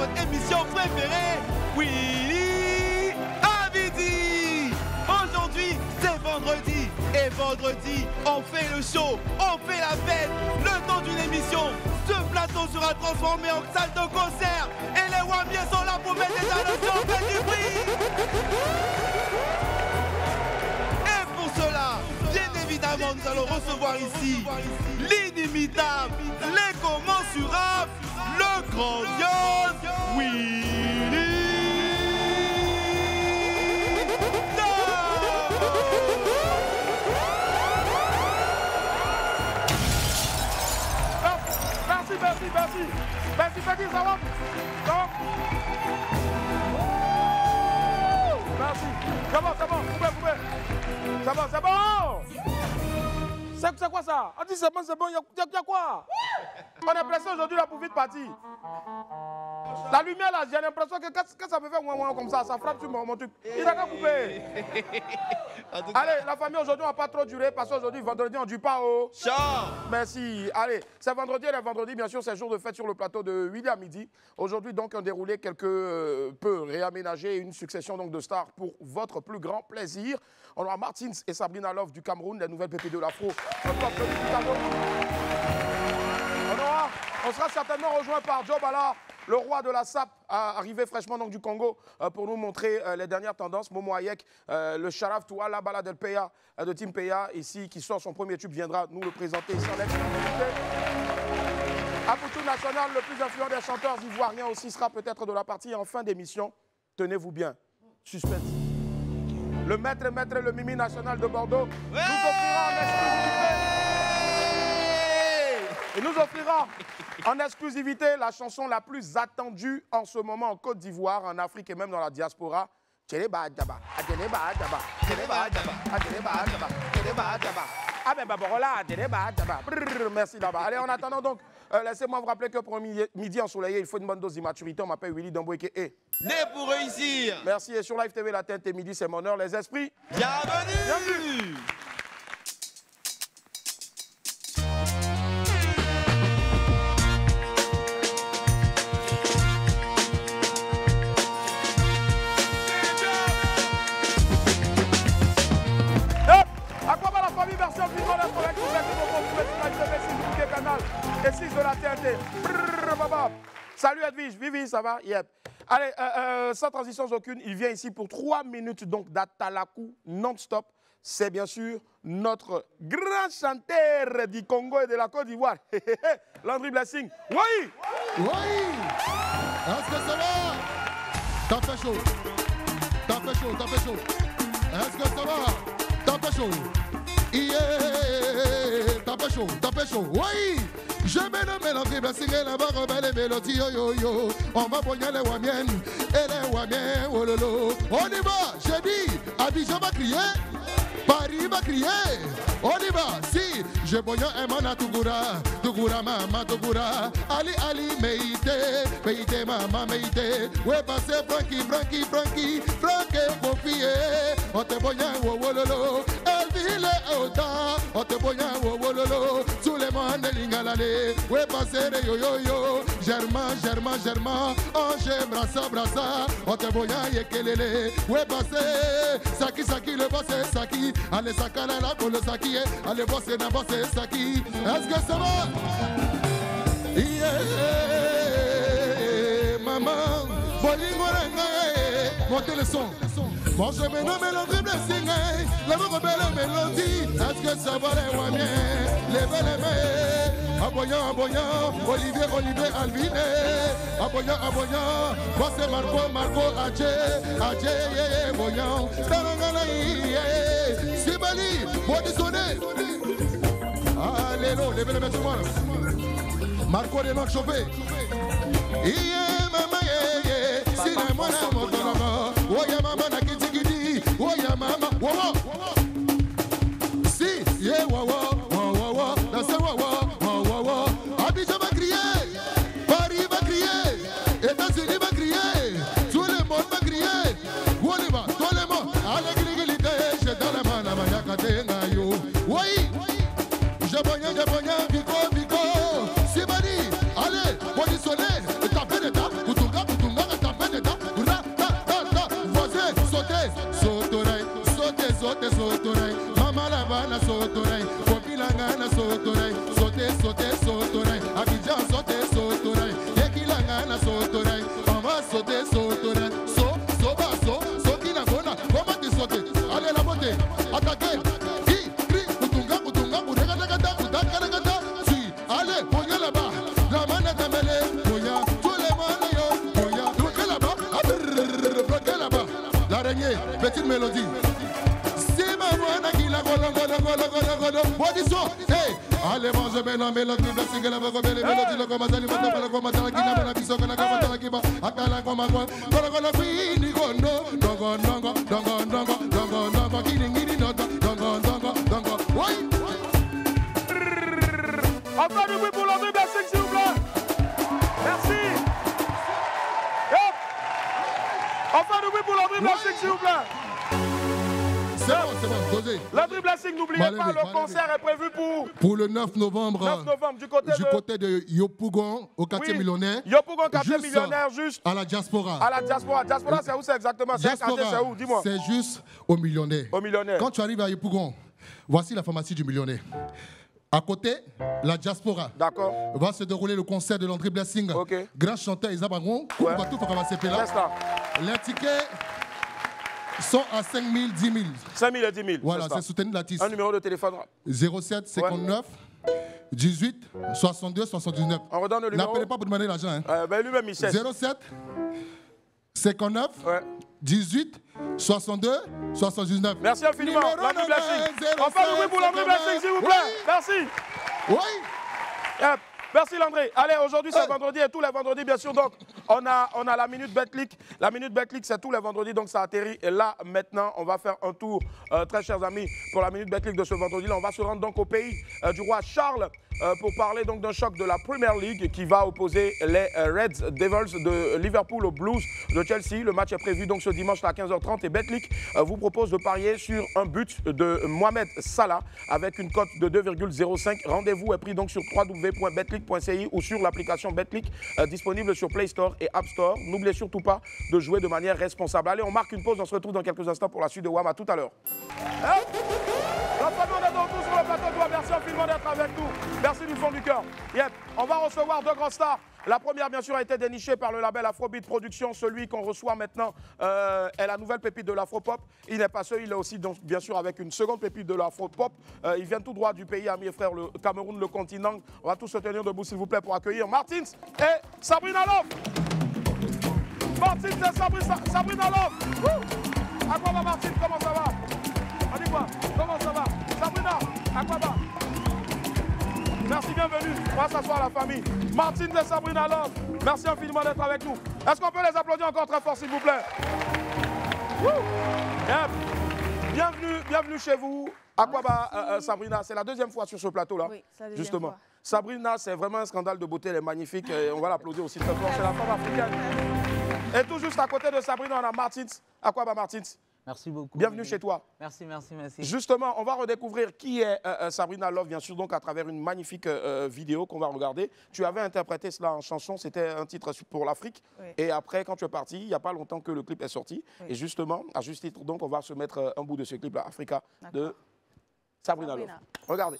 votre émission préférée, Willy Abidi. Aujourd'hui, c'est vendredi. Et vendredi, on fait le show, on fait la fête. Le temps d'une émission, ce plateau sera transformé en salle de concert. Et les Wamiens sont là pour mettre des annonces en fait du bruit. Et pour cela, bien évidemment, nous allons recevoir ici l'inimitable, l'incommensurable, le grandiose Willy. Merci, Petit, ça va? Merci. C'est bon, pouvez. C'est bon. C'est quoi ça? On dit c'est bon, il y a quoi? On est pressé aujourd'hui là pour vite partir. La lumière là, j'ai l'impression que quand ça me fait moins comme ça frappe sur mon truc. Il a qu'à couper. Allez, la famille, aujourd'hui, on va pas trop durer parce qu'aujourd'hui, vendredi, on ne dure pas au... Ciao. Merci. Allez, c'est vendredi et le vendredi, bien sûr, c'est jour de fête sur le plateau de 8h à midi. Aujourd'hui, donc, on déroulé quelque peu réaménagé une succession donc, de stars pour votre plus grand plaisir. On aura Martins et Sabrina Love du Cameroun, les nouvelles pépées de l'Afro. On sera certainement rejoint par Joe Bala, le roi de la SAP, arrivé fraîchement donc, du Congo pour nous montrer les dernières tendances. Momo Hayek, le Sharaf Toua, la Bala del Peya de Team Peya, ici, qui sort son premier tube, viendra nous le présenter ici en exclusivité. Apoutou National, le plus influent des chanteurs ivoiriens aussi, sera peut-être de la partie en fin d'émission. Tenez-vous bien, suspense. Le maître, le Mimi National de Bordeaux, nous offrira en exclusivité. Et nous offrira en exclusivité la chanson la plus attendue en ce moment en Côte d'Ivoire, en Afrique et même dans la diaspora. Merci d'abord. Allez, en attendant donc, laissez-moi vous rappeler que pour un midi ensoleillé, il faut une bonne dose d'immaturité. On m'appelle Willy Damboeke et... Né pour réussir. Merci. Et sur Live TV, la tête et midi, c'est mon heure. Les esprits, bienvenue. Et 6 de la TNT. Salut Edwige, Vivi, ça va? Yep. Allez, sans transition aucune, il vient ici pour 3 minutes donc d'Atalakou non-stop. C'est bien sûr notre grand chanteur du Congo et de la Côte d'Ivoire. Landry Blessing. Oui! Oui! Est-ce que ça va? T'as fait chaud. Est-ce que ça va? T'as fait chaud. Yeah! T'as fait chaud. Oui! Je me nomme Landry Blessing et la barre belle mélodie yo yo yo. On va pogner les Wamiens et les Wamiens, oh lolo. On y va, j'ai dit, Abidjan va crier. Paris va crier, on y va, si, je boyons un man à Tougoura, maman, Tougoura, Ali, Meïté, maman, Meïté, ouais, passez Frankie, Kofi, on te boyant, oh, lolo, Elville, Ota, on te boyant, oh, lolo, tous les monde, Lingalale, ouais, passez, yo, Germain, Ange, brassa, on te boyant, Yekelele, ouais, passez, Saki, le boss, Saki. Allez, Sakala, la le Saki, allez, bosser, Saki. Est-ce que ça va? Yeah, maman, montez le son. Moi, je me nomme Landry Blessing, la belle mélodie. Est-ce que ça va les Wamiens? Levez les mains. Aboyant, Olivier, Alvine. Aboyant, moi c'est Marco, Adje, Boyant. Sibali, Bodisonné. Allez, levez les mains tout le monde. Marco de notre chauffé. Yeah, maman, yeah. Si la moine a mon tonoma. Oya mama na kitikiti. Oya mama, wawa. Si, yeah, wawa. That's a wawa. Abidjan va crier. Paris va crier. États-Unis va crier. Tout le monde va crier. Woliba, tout le monde. Allez, gligilité. J'ai dans la main, la maniaque, ngayo. Oui. Je boignan, Vico. Sibani, allez, positionné. Tapez des tapes. sotorai, sote, sote, sotorai. Mama lavana sotorai, popilangana sotorai, sote, sote, sotorai. Abidjan sote, sotorai, yekilangana sotorai. Mama sote, sotorai, soba, sokinangona. Comment tu sautes? Allez la beauté, attaquez. Petite mélodie. C'est ma voix qui la golo. Bonjour. Hey, allez manger maintenant mélodie. Merci que la voix comme les mélodies. Le commentaire, le commentaire, le commentaire, qui n'a pas la puissance, que la commentaire, qui va. Akala comme un coin. Golo, fini, gono. Dongo, kini, dongo. Oui. Encore du bruit pour l'André Blassing, s'il vous plaît. Merci. Enfin, du bruit pour l'André Blassing, s'il vous plaît. C'est bon, dosé. L'André Blassing, n'oubliez pas, le concert est prévu pour le 9 novembre. 9 novembre, du côté de Yopougon, au quartier millionnaire. Yopougon, quartier millionnaire, juste. À la diaspora. À la diaspora. Diaspora, c'est où c'est exactement? C'est où? Dis-moi. C'est juste au millionnaire. Au millionnaire. Quand tu arrives à Yopougon, voici la pharmacie du millionnaire. À côté, la diaspora. D'accord. Va se dérouler le concert de l'André Blassing. Ok. Grand chanteur Isabaron. Ouais. On va tout faire là. Reste là. Les tickets sont à 5 000, 10 000. 5 000 et 10 000. Voilà, c'est soutenu l'artiste. Un numéro de téléphone. 07 59 18 62 79. On redonne le numéro. N'appelez pas pour demander l'argent. Hein. Lui-même, il sait. 07 59 18 62 79. Merci infiniment. L'André Blassing. Enfin, le bruit pour l'André Blassing, s'il vous plaît. Merci. Oui. Merci Landré. Allez, aujourd'hui c'est vendredi et tous les vendredis, bien sûr. Donc, on a la Minute Betclic. La Minute Betclic, c'est tous les vendredis, donc ça atterrit. Et là, maintenant, on va faire un tour, très chers amis, pour la Minute Betclic de ce vendredi-là. On va se rendre donc au pays du roi Charles pour parler donc d'un choc de la Premier League qui va opposer les Red Devils de Liverpool aux Blues de Chelsea. Le match est prévu donc ce dimanche à 15h30 et Betclic vous propose de parier sur un but de Mohamed Salah avec une cote de 2,05. Rendez-vous est pris donc sur www.betclic.ci ou sur l'application Betclic disponible sur Play Store et App Store. N'oubliez surtout pas de jouer de manière responsable. Allez, on marque une pause, on se retrouve dans quelques instants pour la suite de WAM. À tout à l'heure. Notre famille, on est de retour sur le plateau de WAM. Merci infiniment d'être avec nous. Merci du fond du cœur. Yep. On va recevoir deux grands stars. La première, bien sûr, a été dénichée par le label Afrobeat Productions. Celui qu'on reçoit maintenant est la nouvelle pépite de l'Afropop. Il n'est pas seul, il est aussi, donc, bien sûr, avec une seconde pépite de l'Afropop. Il vient tout droit du pays, ami et frère, le Cameroun, le continent. On va tous se tenir debout, s'il vous plaît, pour accueillir Martins et Sabrina Love. Martins et Sabrina Love. À quoi va Martins? Comment ça va? On dit quoi? Comment ça va? Sabrina, à quoi va? Merci, bienvenue. On va s'asseoir la famille. Martins et Sabrina Love, merci infiniment d'être avec nous. Est-ce qu'on peut les applaudir encore très fort, s'il vous plaît? Bienvenue chez vous. Akwaba, Sabrina, c'est la deuxième fois sur ce plateau-là. Oui, c'est la deuxième justement. Fois. Sabrina, c'est vraiment un scandale de beauté, elle est magnifique. Et on va l'applaudir aussi très fort. C'est la femme africaine. Et tout juste à côté de Sabrina, on a Martins. Akwaba Martins. Merci beaucoup. Bienvenue chez toi. Merci. Justement, on va redécouvrir qui est Sabrina Love, bien sûr, donc à travers une magnifique vidéo qu'on va regarder. Tu avais interprété cela en chanson, c'était un titre pour l'Afrique. Oui. Et après, quand tu es parti, il n'y a pas longtemps que le clip est sorti. Oui. Et justement, à juste titre, donc, on va se mettre un bout de ce clip-là, Africa, de Sabrina Love. Regardez.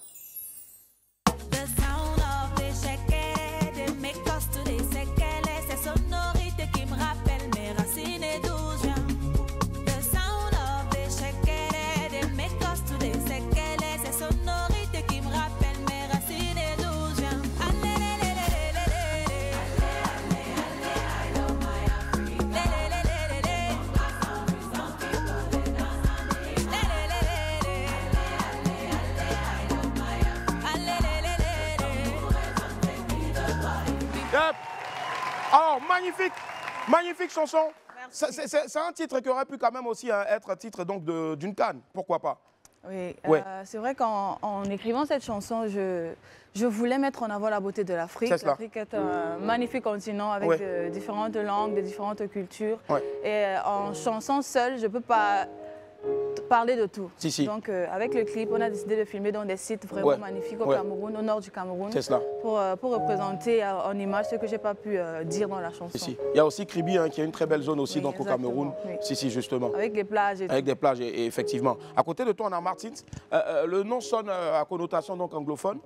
Alors, magnifique chanson. C'est un titre qui aurait pu quand même aussi être un titre d'une CAN, pourquoi pas? Oui, ouais. C'est vrai qu'en écrivant cette chanson, je voulais mettre en avant la beauté de l'Afrique. L'Afrique est un magnifique continent avec de différentes langues, de différentes cultures. Ouais. Et en chanson seule, je ne peux pas parler de tout. Si. Donc, avec le clip, on a décidé de filmer dans des sites vraiment magnifiques au Cameroun, au nord du Cameroun. C'est cela. Pour représenter en image ce que je n'ai pas pu dire dans la chanson. Il y a aussi Kribi, qui est une très belle zone aussi donc, au Cameroun. Oui. Si, justement. Avec des plages et Avec tout. des plages, et effectivement. À côté de toi, on a Martins. Le nom sonne à connotation donc anglophone.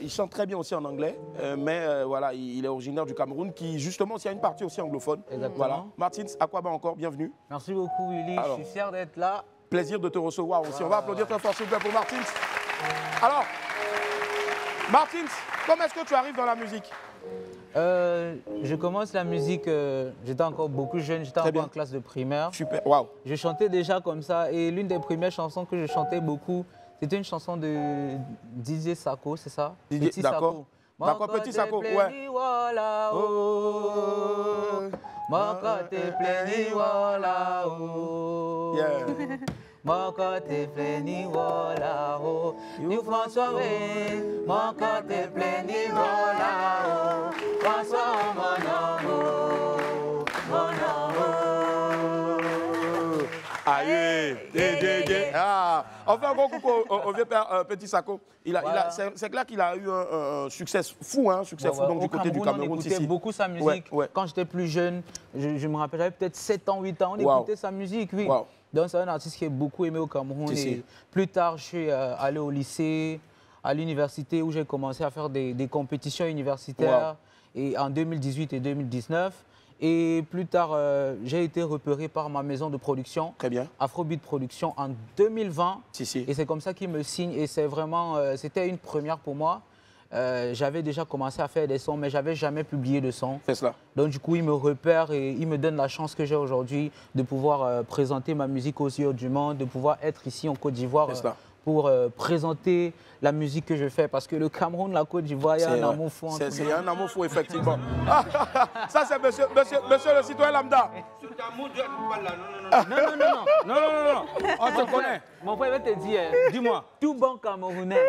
Il chante très bien aussi en anglais, mais voilà, il est originaire du Cameroun, qui justement aussi a une partie aussi anglophone. Exactement. Voilà. Martins, Aquaba encore, bienvenue. Merci beaucoup, Willy. Je suis fier d'être là. Plaisir de te recevoir aussi. On va applaudir très fort, s'il vous plaît, pour Martins. Alors, Martins, comment est-ce que tu arrives dans la musique? Je commence la musique, j'étais encore beaucoup jeune, j'étais encore en classe de primaire. Super, waouh. Je chantais déjà comme ça et l'une des premières chansons que je chantais beaucoup, c'était une chanson de Didier Sako, c'est ça? Petit Sako. D'accord, Petit Sako, ouais. Voilà, oh. Mon côté plein, voilà, oh. Mon côté plein, voilà, oh. Nous François, mon côté plein, voilà, oh. François, mon amour, Aïe, on fait un gros coucou au vieux père Petit Sako. C'est clair qu'il a eu un succès fou, donc du côté du Cameroun. On écoutait beaucoup sa musique. Quand j'étais plus jeune, je me rappelle, j'avais peut-être 7 ans, 8 ans, on écoutait sa musique, oui. Donc c'est un artiste qui est beaucoup aimé au Cameroun. Et plus tard, je suis allé au lycée, à l'université, où j'ai commencé à faire des compétitions universitaires, et en 2018 et 2019. Et plus tard, j'ai été repéré par ma maison de production, Afrobeat Production, en 2020. Et c'est comme ça qu'ils me signent. Et c'est vraiment, c'était une première pour moi. J'avais déjà commencé à faire des sons, mais je n'avais jamais publié de son. C'est cela. Donc du coup, ils me repèrent et ils me donnent la chance que j'ai aujourd'hui de pouvoir présenter ma musique aux yeux du monde, de pouvoir être ici en Côte d'Ivoire pour présenter la musique que je fais. Parce que le Cameroun, la Côte d'Ivoire, il y a un amour fou. Il y a un amour fou, effectivement. Ça, c'est monsieur le citoyen lambda. Non. On se connaît. Mon frère va te dire, dis-moi, tout bon Camerounais,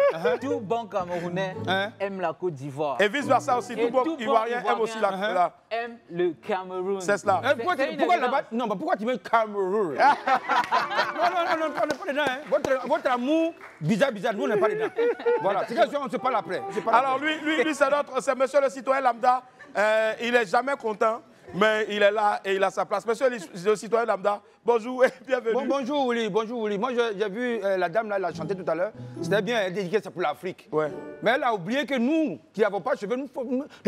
aime la Côte d'Ivoire. Et vice-versa aussi, tout bon Ivoirien aime aussi aime le Cameroun. C'est cela. Pourquoi tu mets Cameroun? Non, on n'est pas dedans. Votre amour bizarre, nous on n'est pas dedans. Voilà, c'est quelque chose, on se parle après. Alors lui c'est monsieur le citoyen lambda. Il n'est jamais content, mais il est là et il a sa place. Monsieur le citoyen lambda, bonjour et bienvenue. Bonjour Willy. Moi j'ai vu la dame là, elle a chanté tout à l'heure. C'était bien, elle dit que c'est pour l'Afrique. Mais elle a oublié que nous, qui n'avons pas de cheveux, nous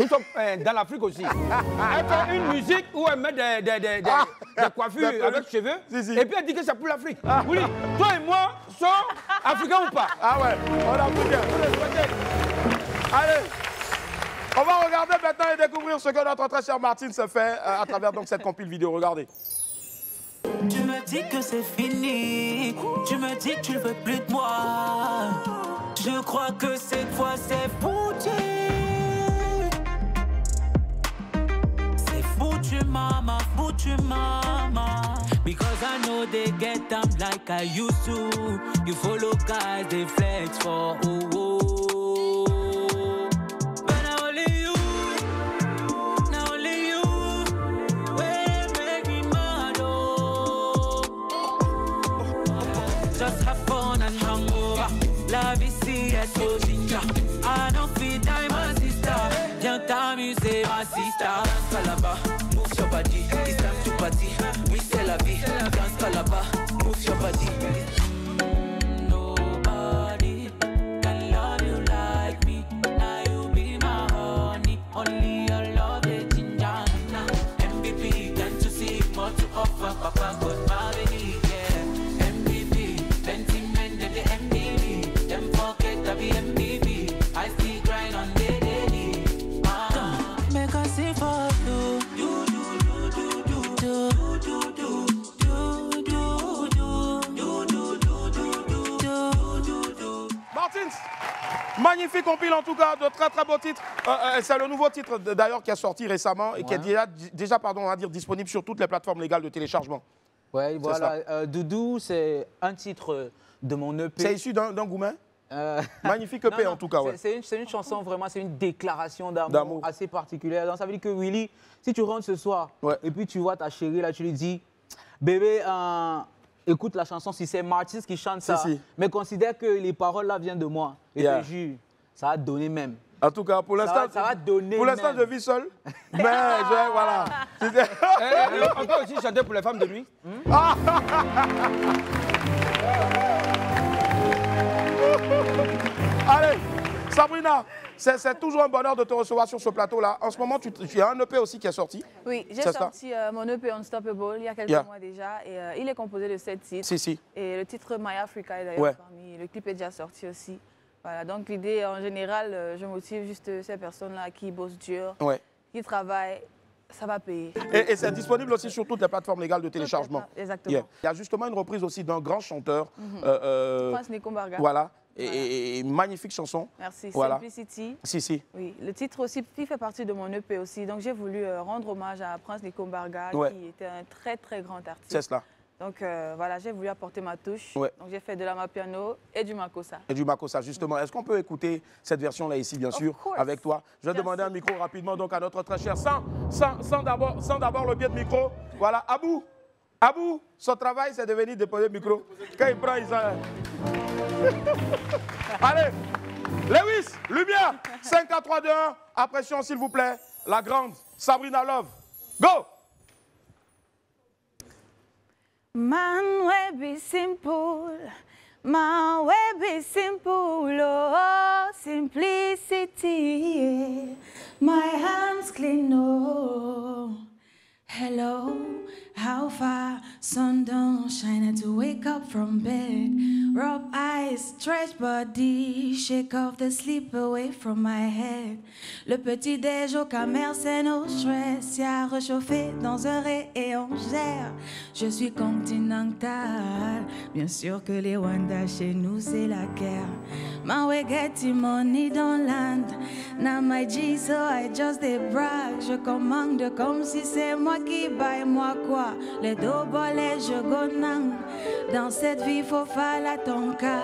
sommes dans l'Afrique aussi. Elle fait une musique où elle met des coiffures avec cheveux. Et puis elle dit que c'est pour l'Afrique. Willy, toi et moi sommes africains ou pas? Ah ouais, on a tout bien. Allez, on va regarder maintenant et découvrir ce que notre très cher Martins se fait à travers donc cette compile vidéo. Regardez. Tu me dis que c'est fini, tu me dis que tu ne veux plus de moi. Je crois que cette fois c'est foutu. C'est foutu maman, because I know they get them like I used to. You follow guys, they flex for But now only you, will make me mad, Just have fun and hangover. Love is serious, so ginger. I don't feel time, my sister. Viens t'amuser, ma sister. Danse là-bas, move your body. It's time to party. Oui, c'est la vie. Danse là-bas, move your body. Nobody can love you like me. Now you be my honey. Only your love is ginger. MVP, can't you see more to offer? Papa got my baby, yeah. MVP, plenty men that the MVP. Them forget to be MVP. I still grind on the daily. Make us sing for you. Martins, magnifique compile en tout cas, de très très beaux titres. C'est le nouveau titre d'ailleurs qui a sorti récemment et qui est déjà on va dire, disponible sur toutes les plateformes légales de téléchargement. Oui, voilà. Doudou, c'est un titre de mon EP. C'est issu d'un Goumen magnifique EP en tout cas. C'est une chanson vraiment, c'est une déclaration d'amour assez particulière. Donc ça veut dire que Willy, si tu rentres ce soir et puis tu vois ta chérie là, tu lui dis, bébé, écoute la chanson, si c'est Martins qui chante ça, mais considère que les paroles là viennent de moi. Et je te jure, ça va donner même. En tout cas, pour l'instant, ça va donner. Pour l'instant, je vis seul. Mais voilà. On peut aussi chanter pour les femmes de nuit. Allez, Sabrina, c'est toujours un bonheur de te recevoir sur ce plateau-là. En ce moment, tu as un EP aussi qui est sorti. Oui, j'ai sorti mon EP Unstoppable il y a quelques mois déjà. Et il est composé de 7 titres. Et le titre My Africa est d'ailleurs parmi. Le clip est déjà sorti aussi. Voilà, donc l'idée, en général, je motive juste ces personnes-là qui bossent dur, qui travaillent, ça va payer. Et c'est disponible aussi sur toutes les plateformes légales de téléchargement. Exactement. Il y a justement une reprise aussi d'un grand chanteur. Prince Nico Mbarga. Voilà, et magnifique chanson. Merci, voilà. Simplicity. Oui, le titre aussi, il fait partie de mon EP aussi. Donc j'ai voulu rendre hommage à Prince Nico Mbarga, qui était un très très grand artiste. C'est cela. Donc voilà, j'ai voulu apporter ma touche. Donc j'ai fait de l'amapiano et du makossa. Et du makossa, justement. Est-ce qu'on peut écouter cette version-là ici, bien sûr, avec toi? Je vais demander un micro rapidement donc à notre très cher, sans d'abord le biais de micro. Voilà, Abou, son travail, c'est de venir déposer le micro. Quand il prend, il s'en... Allez, Lewis, lumière, 5, 4, 3, 2, 1. À pression, s'il vous plaît. La grande Sabrina Love. Go! Man will be simple, man will be simple, oh, simplicity, my hands clean, oh, hello, how far, sun don't shine to wake up from bed, rub eyes, stretch body, shake off the sleep away from my head, le petit déj au camère, c'est no stress, y'a réchauffé dans un rayon gère, je suis continental, bien sûr que les Wanda chez nous c'est la guerre, my way getting money don't land, now my G so I just dey brag, je commande comme si c'est moi qui baille, moi quoi, les dos bolets je gonang, dans cette vie faut faire à ton cap,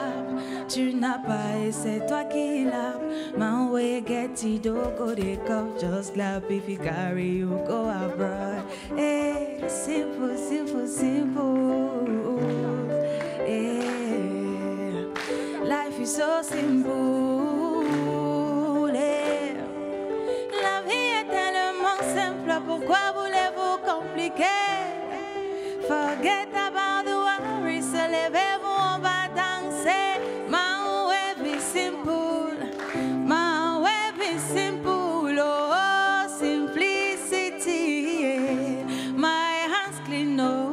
tu n'as pas et c'est toi qui l'as, my way getting dogo de cup, just clap if you carry you go abroad, hey, simple, simple, simple, hey, life is so simple, hey. La vie est tellement simple, pourquoi voulez-vous compliquer? Forget about the worries, levez-vous, on va danser. My way be simple, my way be simple, oh, simplicity, my hands clean, oh.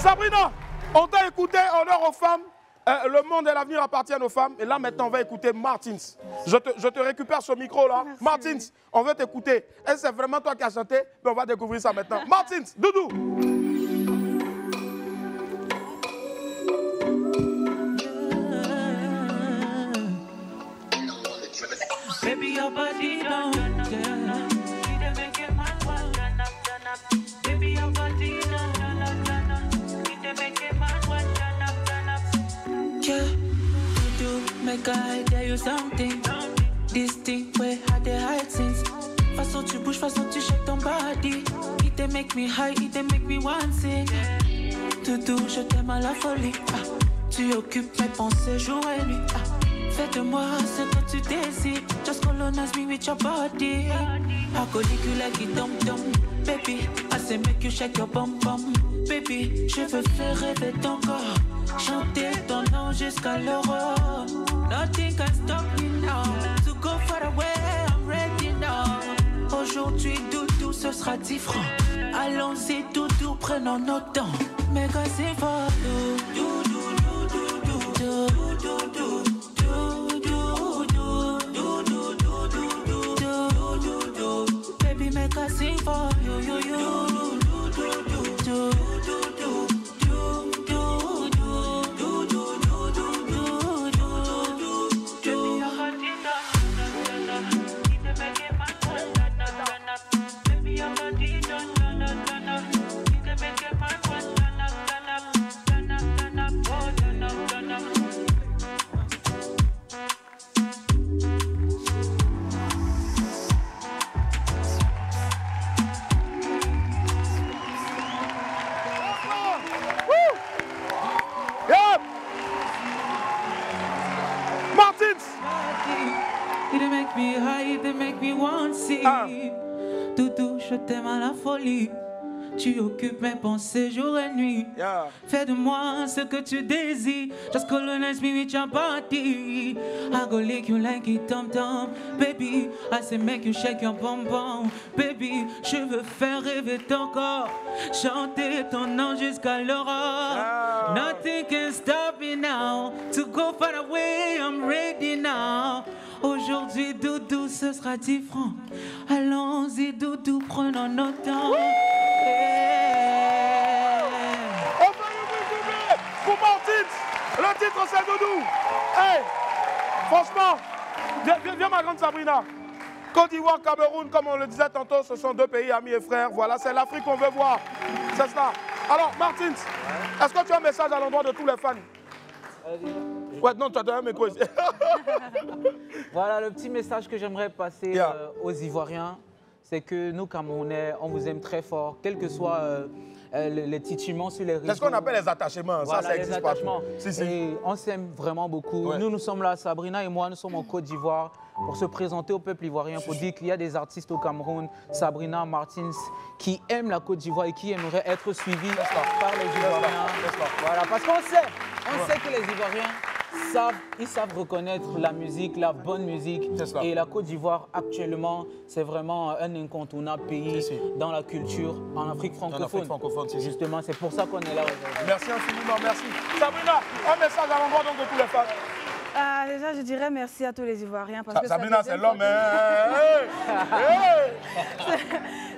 Sabrina, on t'a écouté, honneur aux femmes. Le monde et l'avenir appartiennent aux femmes. Et là, maintenant, on va écouter Martins. Je te récupère ce micro-là. Martins, on veut t'écouter. Est-ce que c'est vraiment toi qui as chanté? Mais on va découvrir ça maintenant. Martins, Doudou. Baby, your body don't Baby, your body don't make I tell you something. This thing where I dey hide since. Façon tu bouges, façon tu shake ton body. It dey make me high, it dey make me want sing. Doudou, je t'aime à la folie. Tu occupes mes pensées jour et nuit. Fais de moi ce que tu désires. Just colonize me with your body. I go lick you like it dum dum. Baby, I say make you shake your bum bum. Baby, je veux faire rêver ton corps. chanter ton nom jusqu'à l'aurore. Nothing can stop me now. To go far away, I'm ready now. Aujourd'hui, doudou, ce sera différent. Allons-y, doudou, prenons notre temps. Make us sing for you. Baby, make us sing for you. Doudou, je t'aime à la folie. Tu occupes mes pensées jour et nuit. Fais de moi ce que tu désires. Just colonize me with your body. I go lick you like it tom-tom. Baby, I say make you shake your bum-bum. Baby, je veux faire rêver ton corps. Chanter ton nom jusqu'à l'aurore. Nothing can stop me now. To go far away, I'm ready now. Aujourd'hui, doudou, ce sera différent. Allons-y, doudou, prenons notre temps. Pour Martins, le titre c'est Doudou. Hey, franchement, viens ma grande Sabrina. Côte d'Ivoire, Cameroun, comme on le disait tantôt, ce sont deux pays amis et frères. Voilà, c'est l'Afrique qu'on veut voir. C'est cela. Alors, Martins, est-ce que tu as un message à l'endroit de tous les fans? Ouais, non, tu as un micro ici. Voilà, le petit message que j'aimerais passer aux Ivoiriens, c'est que nous, Camerounais, on vous aime très fort, quel que soit les titiments sur les réseaux. C'est ce qu'on appelle les attachements, voilà, ça existe pas. Si. Et on s'aime vraiment beaucoup. Ouais. Nous sommes là, Sabrina et moi, nous sommes en Côte d'Ivoire pour se présenter au peuple ivoirien, pour dire qu'il y a des artistes au Cameroun, Sabrina, Martins, qui aiment la Côte d'Ivoire et qui aimeraient être suivis par les Ivoiriens. Voilà, parce qu'on sait que les Ivoiriens savent reconnaître la musique, la bonne musique. Et la Côte d'Ivoire, actuellement, c'est vraiment un incontournable pays dans la culture en Afrique francophone. Justement, c'est pour ça qu'on est là aujourd'hui. Merci infiniment, merci. Sabrina, un message à l'endroit de tous les fans. Déjà, je dirais merci à tous les Ivoiriens. Parce que Sabrina, c'est l'homme.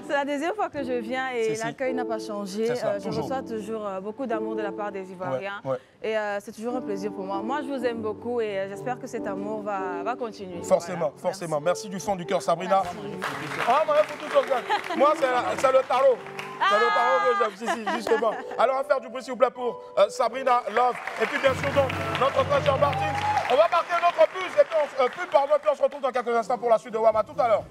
C'est la deuxième fois que je viens et l'accueil n'a pas changé. Je reçois toujours beaucoup d'amour de la part des Ivoiriens. Et c'est toujours un plaisir pour moi. Moi, je vous aime beaucoup et j'espère que cet amour va continuer. Forcément, forcément. Merci du fond du cœur, Sabrina. Moi, c'est le tarot. C'est le tarot que j'aime, justement. Alors, on va faire du bruit, s'il vous plaît, pour Sabrina, Love. Et puis, bien sûr, donc, notre très cher Martins. On va marquer notre puce et puis on se retrouve dans quelques instants pour la suite de Wama. Tout à l'heure.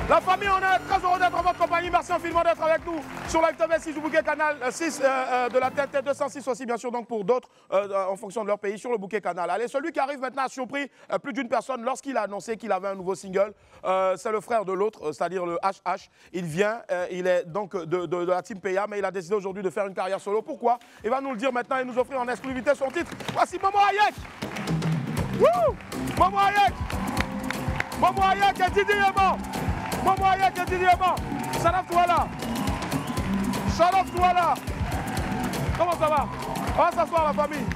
La famille, on est très heureux d'être en votre compagnie. Merci infiniment d'être avec nous sur Live TV 6 du bouquet canal 6 de la TNT 206 aussi, bien sûr, donc pour d'autres en fonction de leur pays sur le bouquet canal. Allez, celui qui arrive maintenant a surpris plus d'une personne lorsqu'il a annoncé qu'il avait un nouveau single. C'est le frère de l'autre, c'est-à-dire le HH. Il vient, il est donc de la team Peya, mais il a décidé aujourd'hui de faire une carrière solo. Pourquoi? Il va nous le dire maintenant et nous offrir en exclusivité son titre. Voici Momo Hayek. Wouh! Momo Hayek. Momo Hayek et Didi Yema. Momo Hayek et Didi Yema. Sharaf Touala. Sharaf Touala. Comment ça va? On va s'asseoir, la famille.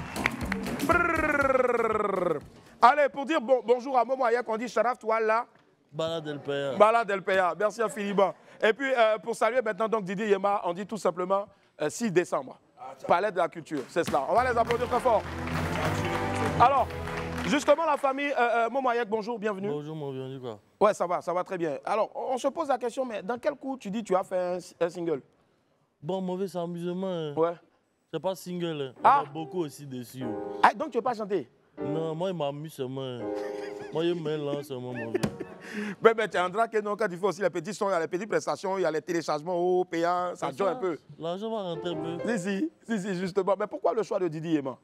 Brrr. Allez, pour dire bonjour à Momo Hayek, on dit Sharaf Touala. Bala Del Peya. Bala Del Peya. Merci infiniment. Et puis, pour saluer maintenant donc Didi Yema, on dit tout simplement 6 décembre. Palais de la culture, c'est cela. On va les applaudir très fort. Alors, justement, la famille, Momo Hayek, bonjour, bienvenue. Bonjour, mon bienvenue quoi. Ouais, ça va très bien. Alors, on se pose la question, mais dans quel coup tu dis tu as fait un single? Bon, mauvais, c'est amusement. Hein. Ouais. C'est pas single. Hein. Ah. Il y a beaucoup aussi dessus. Ah, donc tu ne veux pas chanter? Non, moi, il m'amuse seulement. Moi, il me lance seulement, mon vieux. Mais tu es en drague, non, quand tu fais aussi les petits sons, il y a les petites prestations, il y a les téléchargements payants, ça joue un peu. L'argent va rentrer un peu. Si, justement. Mais pourquoi le choix de Didi Yema?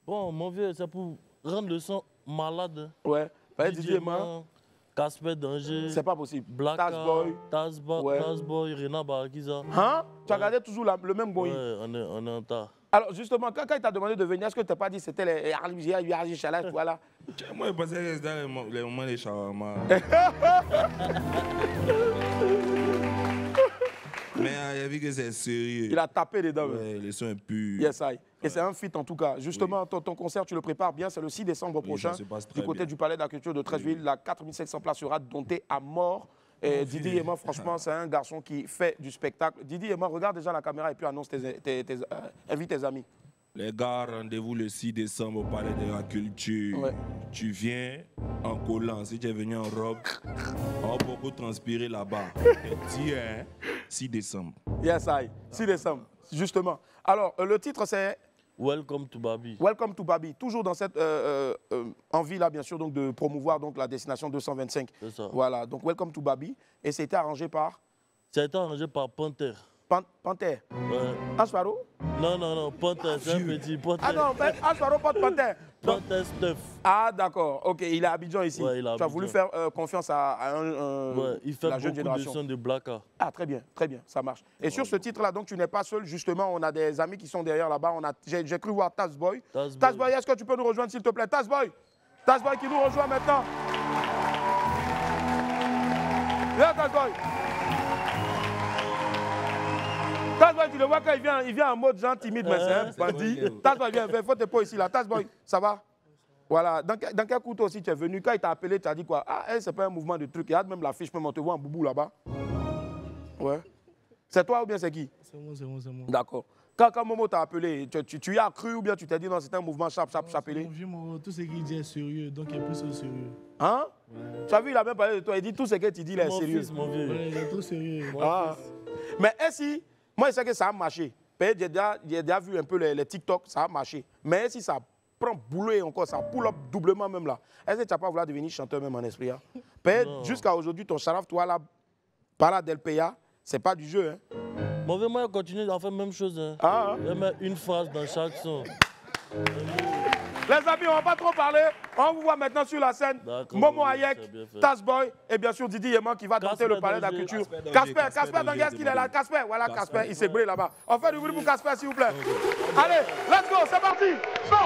Bon, mon vieux, c'est pour rendre le son malade. Ouais. Didi Yema. Casper Danger. C'est pas possible. Blacka, Tazboy. Tazboy, Rena Barakiza. Hein? Tu as gardé toujours le même Goï? Ouais, on est en tas. Alors justement, quand il t'a demandé de venir, est-ce que tu n'as pas dit que c'était les Chalat, voilà? Moi, je pensais que c'était les moments des shawarma. Mais il a vu que c'est sérieux. Il a tapé dedans. Ouais, les sons purs. Yes, I. Et c'est un feat en tout cas. Justement, ton concert, tu le prépares bien. C'est le 6 décembre prochain. Du côté du Palais de la Culture de Treichville. La 4500 places sera domptée à mort. Et Didi Yema, franchement, c'est un garçon qui fait du spectacle. Didi Yema, regarde déjà la caméra et puis annonce invite tes amis. Les gars, rendez-vous le 6 décembre au Palais de la Culture. Ouais. Tu viens en collant. Si tu es venu en robe, on va beaucoup transpirer là-bas. Dis, hein, 6 décembre. Yes, I. 6 décembre, justement. Alors, le titre, c'est... Welcome to Babi. Welcome to Babi. Toujours dans cette envie-là, bien sûr, donc, de promouvoir donc, la destination 225. C'est ça. Voilà, donc Welcome to Babi. Et c'était arrangé par... Ça a été arrangé par Panther. Panther. Ouais. Asfaro? Non, Panther, c'est un petit Panther. Ah non, Asfaro porte Panther. Panther Stuff. Ah d'accord, ok, il est à Abidjan ici. Ouais, il est à tu as voulu faire confiance à ouais, il fait la jeune génération. beaucoup de sons de Blacka. Ah très bien, ça marche. Et sur ce titre-là, donc tu n'es pas seul, justement, on a des amis qui sont derrière là-bas. J'ai cru voir Tazboy. Tazboy, est-ce que tu peux nous rejoindre s'il te plaît? Tazboy qui nous rejoint maintenant. Viens Tazboy. Tazboy, tu le vois quand il vient en mode genre timide, mais c'est un bandit. Tazboy, viens, faut te poser ici là. Tazboy, ça va? Voilà. Dans quel coup toi aussi tu es venu? Quand il t'a appelé, tu as dit quoi? Ah, c'est pas un mouvement de truc. Il y a même l'affiche, même on te voit en boubou là-bas. Ouais. C'est toi ou bien c'est qui? C'est moi. D'accord. Quand Momo t'a appelé, tu y as cru ou bien tu t'es dit non, c'est un mouvement chapelé? Tout ce qu'il dit est sérieux, donc il est plus au sérieux. Hein? Ouais. Tu as vu, il a même parlé de toi. Il dit tout ce que tu dis, il est sérieux. Fils, mon vieux. Ouais, il est trop sérieux. Ah. Mais si, moi je sais que ça a marché. J'ai déjà vu un peu les TikTok, ça a marché. Mais si ça prend boulot et encore, ça pull up doublement même là. Est-ce que tu n'as pas voulu devenir chanteur même en esprit? Hein? Jusqu'à aujourd'hui, ton charaf, toi là, par là d'Elpeya, c'est pas du jeu. Hein? Mon vieux, moi, je continue à faire la même chose. Hein. Ah, je mets une phrase dans chaque son. Les amis, on ne va pas trop parler. On vous voit maintenant sur la scène. Momo Hayek, Tazboy et bien sûr Didi Yema qui va danser le palais de la culture. Casper Danger, est-ce qu'il est là? Casper, voilà Casper, il s'est brûlé là-bas. On fait du bruit pour Casper, s'il vous plaît. Allez, let's go, c'est parti. Go.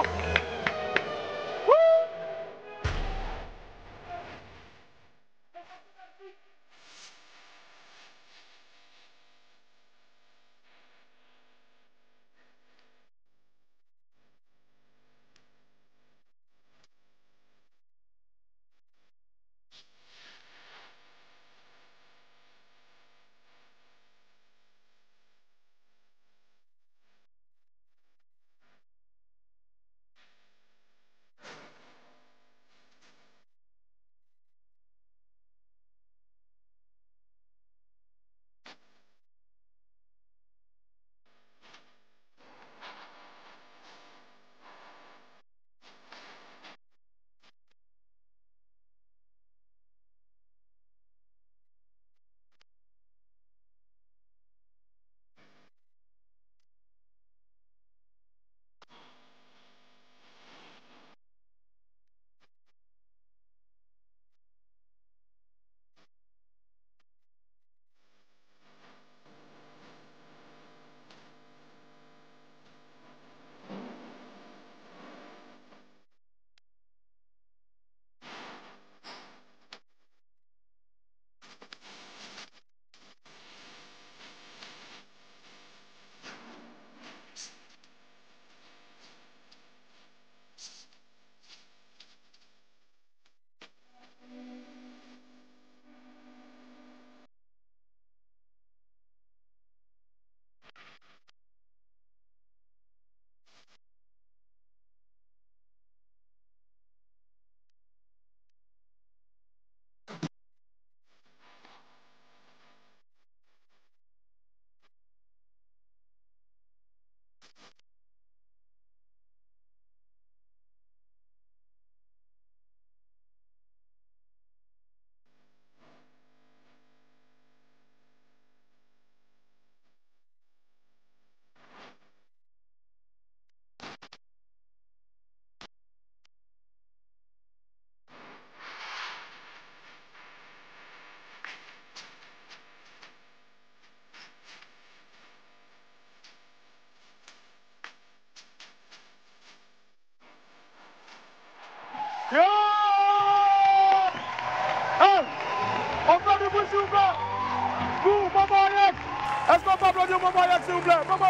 Est-ce qu'on peut applaudir Momo Hayek, s'il vous plaît? Momo.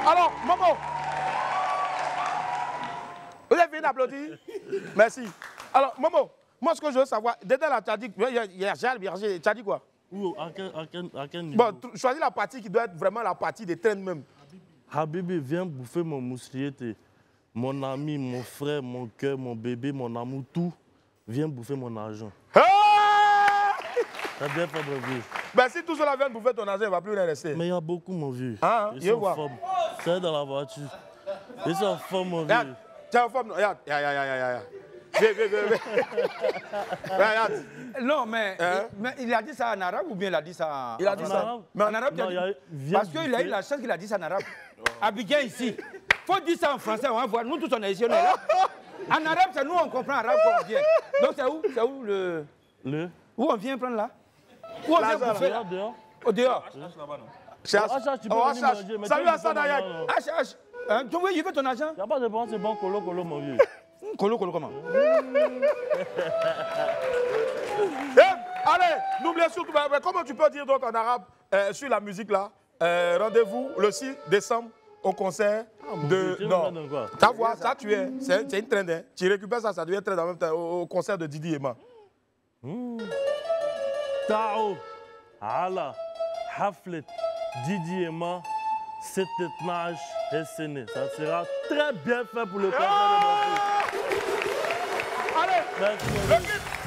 Alors, Momo. Vous avez fini d'applaudir? Merci. Alors, Momo, moi, ce que je veux savoir, dedans là, tu as dit, il y a Gérald Berger, tu as dit quoi? À quel niveau? Bon, choisis la partie qui doit être vraiment la partie des trains même. Habibi, viens bouffer mon mouslier. Mon ami, mon frère, mon cœur, mon bébé, mon amour, tout. Viens bouffer mon argent. T'as bien fait, mon vieux. Ben, si tout cela vient bouffer ton argent, il ne va plus rien rester. Mais il y a beaucoup, mon vieux. Ah, ils sont en forme. C'est dans la voiture. Ils sont en forme, mon vieux. Tu es en forme? Regarde. Regarde. Non, mais il a dit ça en arabe ou bien il a dit ça Il a dit ça. Mais en arabe, parce qu'il a eu la chance qu'il a dit ça en arabe. Abidjan ici. Il faut dire ça en français, on va voir. Nous tous on est ici, on est là. En arabe, c'est nous on comprend arabe quand on vient. Donc c'est où? C'est où le... Où on vient prendre là? Où on vient bouffer là? Au dehors. Salut Hassan Hayek. Tu veux, il veut ton argent? Il n'y a pas de bon, c'est bon, colo, mon vieux. Colo, comment? Allez, n'oubliez surtout, comment tu peux dire donc en arabe sur la musique là, rendez-vous le 6 décembre au concert de... Non, ta voix, ça tu es, c'est une trend, hein. Tu récupères ça, ça devient trend en même temps au concert de Didi Emma. Tao, Hala, Haflet, Didi Emma, 7-12 SN. Ça sera très bien fait pour le concert de Allez,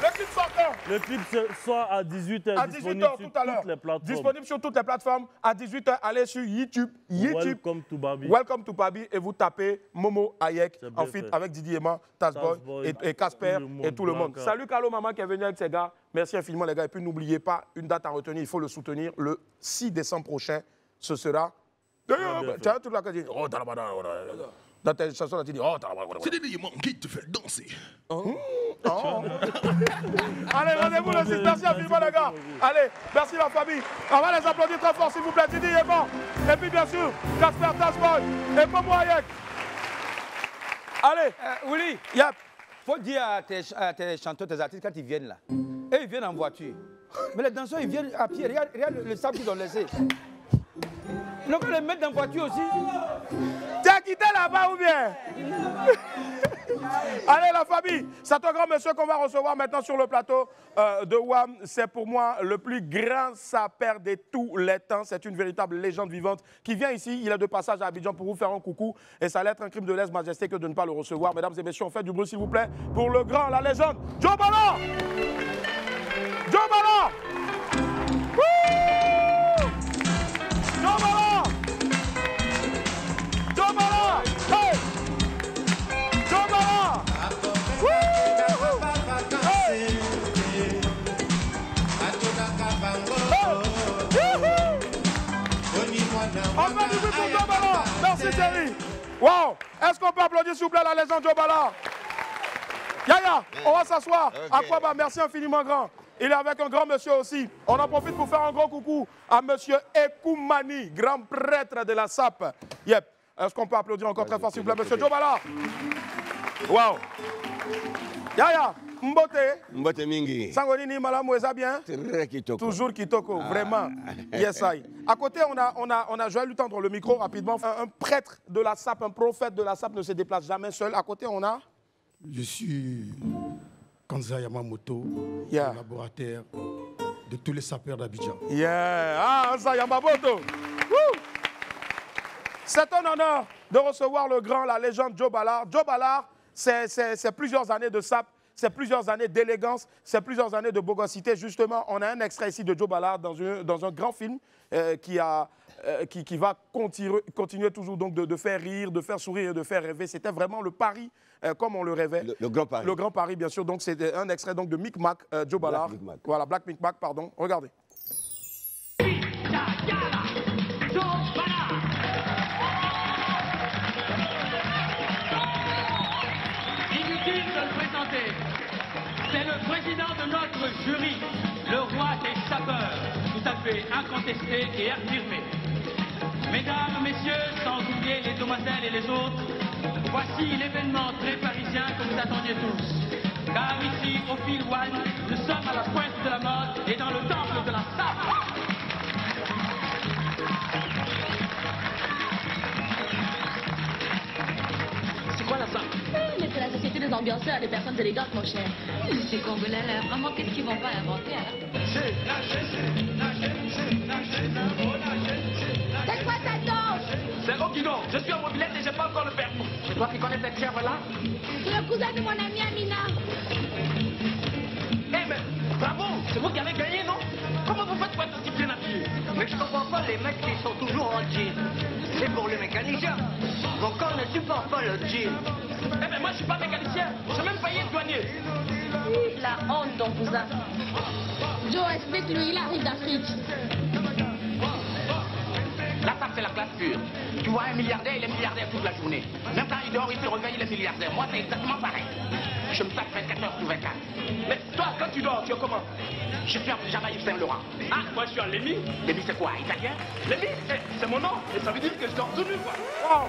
le clip sort quand? Le clip sort à 18h. À 18h tout à l'heure. Disponible sur toutes les plateformes. À 18h, allez sur YouTube. Welcome to Babi. Welcome to Babi. Et vous tapez Momo Hayek en feat avec Didier Emma, Tazboy et Casper et tout le monde. Salut Carlo Maman qui est venu avec ses gars. Merci infiniment les gars. Et puis n'oubliez pas, une date à retenir, il faut le soutenir. Le 6 décembre prochain, ce sera... Tu as toute la question. Oh, dans tes chansons, tu dis, oh, c'est des éléments qui te fait danser. Allez, rendez-vous le 6. Merci infiniment, les gars. Allez, merci la famille. On va les applaudir très fort, s'il vous plaît. Didi Emma. Et puis, bien sûr, Casper Tazboy et Momo Hayek. Allez. Willy, faut dire à tes chanteurs, tes artistes, quand ils viennent là, et ils viennent en voiture. Mais les danseurs, ils viennent à pied. Regarde le sable qu'ils ont laissé. On va les mettre dans la voiture aussi. Tu as quitté là-bas ou bien? Allez la famille, c'est un grand monsieur qu'on va recevoir maintenant sur le plateau de WAM. C'est pour moi le plus grand sapeur de tous les temps. C'est une véritable légende vivante qui vient ici. Il est de passage à Abidjan pour vous faire un coucou. Et ça allait être un crime de lèse-majesté que de ne pas le recevoir. Mesdames et messieurs, on fait du bruit s'il vous plaît pour le grand, la légende, Joe Bala! Joe Bala! Joe Bala! Joe Bala! Hey! Joe Bala! On va du bruit pour Joe Bala! Merci Thierry! Wow! Est-ce qu'on peut applaudir s'il vous plaît la légende Joe Bala? Yaya, on va s'asseoir. Aquaba, merci infiniment grand. Il est avec un grand monsieur aussi. On en profite pour faire un gros coucou à monsieur Ekoumani, grand prêtre de la SAP. Yep. Est-ce qu'on peut applaudir encore très fort, s'il vous plaît, monsieur Joe Bala? Wow. Yaya, Mbote. Mbote mingi. Sangonini Malamu, ça bien? Très kitoko. Toujours kitoko, vraiment. Yes, I. À côté, on a je vais lui tendre le micro rapidement. Un prêtre de la SAP, un prophète de la SAP ne se déplace jamais seul. À côté, on a... Je suis Kanza Yamamoto, collaborateur de tous les sapeurs d'Abidjan. Kanza Yamamoto. C'est un honneur de recevoir le grand, la légende Joe Bala. Joe Bala, c'est plusieurs années de SAP, c'est plusieurs années d'élégance, c'est plusieurs années de bogosité. Justement, on a un extrait ici de Joe Bala dans un grand film qui va continuer toujours donc de faire rire, de faire sourire et de faire rêver. C'était vraiment le pari comme on le rêvait. Le grand pari. Le grand pari, bien sûr. Donc, c'est un extrait donc, de Micmac, Joe Bala. Voilà, Black Micmac, pardon. Regardez. Inutile de le présenter. C'est le président de notre jury, le roi des sapeurs, tout à fait incontesté et affirmé. Mesdames, messieurs, sans oublier les demoiselles et les autres, voici l'événement très parisien que vous attendiez tous. Car ici, au fil One, nous sommes à la pointe de la mode et dans le temple de la SAP. société des ambianceurs, des personnes élégantes, mon cher. Ces Congolais, là, vraiment, qu'est-ce qu'ils vont pas inventer, hein? C'est quoi ta danse? C'est eux qui dansent. Je suis en mobilette et j'ai pas encore le permis. C'est toi qui connais cette chèvre-là? C'est le cousin de mon ami Amina. Eh mais, bravo! C'est vous qui avez gagné, non? Comment vous faites pour être aussi bien habillé? Mais je comprends pas, les mecs qui sont toujours en jean. C'est pour les mécaniciens. Mon corps ne supporte pas le jean. Eh ben moi je suis pas mécanicien, j'ai même failli être douanier. La honte dont vous a. Joe, explique-lui, il arrive d'Afrique. La table c'est la classe pure. Tu vois un milliardaire, il est milliardaire toute la journée. Même quand il dort, il se réveille, il est milliardaire. Moi c'est exactement pareil. Je me tape 24 heures sur 24. Mais toi, quand tu dors, tu es comment? Je suis en pyjama Yves Saint-Laurent. Ah, moi je suis en Lémi. Lémi c'est quoi? Italien? Lémi, c'est mon nom. Et ça veut dire que je dors tout nu, quoi. Wow.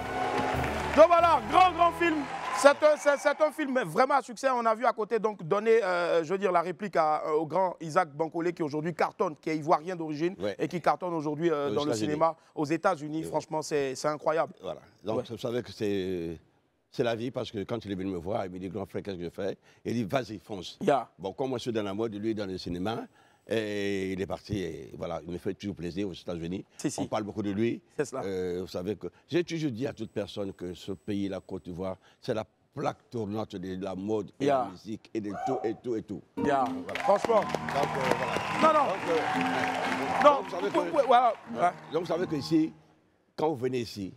Donc voilà, grand film. C'est un film vraiment à succès. On a vu à côté donc donner, je veux dire, la réplique au grand Isaac Bancolé qui aujourd'hui cartonne, qui est ivoirien d'origine et qui cartonne aujourd'hui dans le cinéma aux États-Unis. Franchement, c'est incroyable. Voilà. Donc vous savez que c'est la vie parce que quand il est venu me voir, il me dit grand frère, qu'est-ce que je fais? Il dit vas-y, fonce. Bon, comme moi je suis dans la mode, lui dans le cinéma. Et il est parti, et voilà, il me fait toujours plaisir aux États-Unis. On parle beaucoup de lui. C'est cela. Vous savez que j'ai toujours dit à toute personne que ce pays, la Côte d'Ivoire, c'est la plaque tournante de la mode et de la musique et de tout et tout et tout. Voilà. Franchement. Donc, voilà. Donc vous savez qu'ici, quand vous venez ici,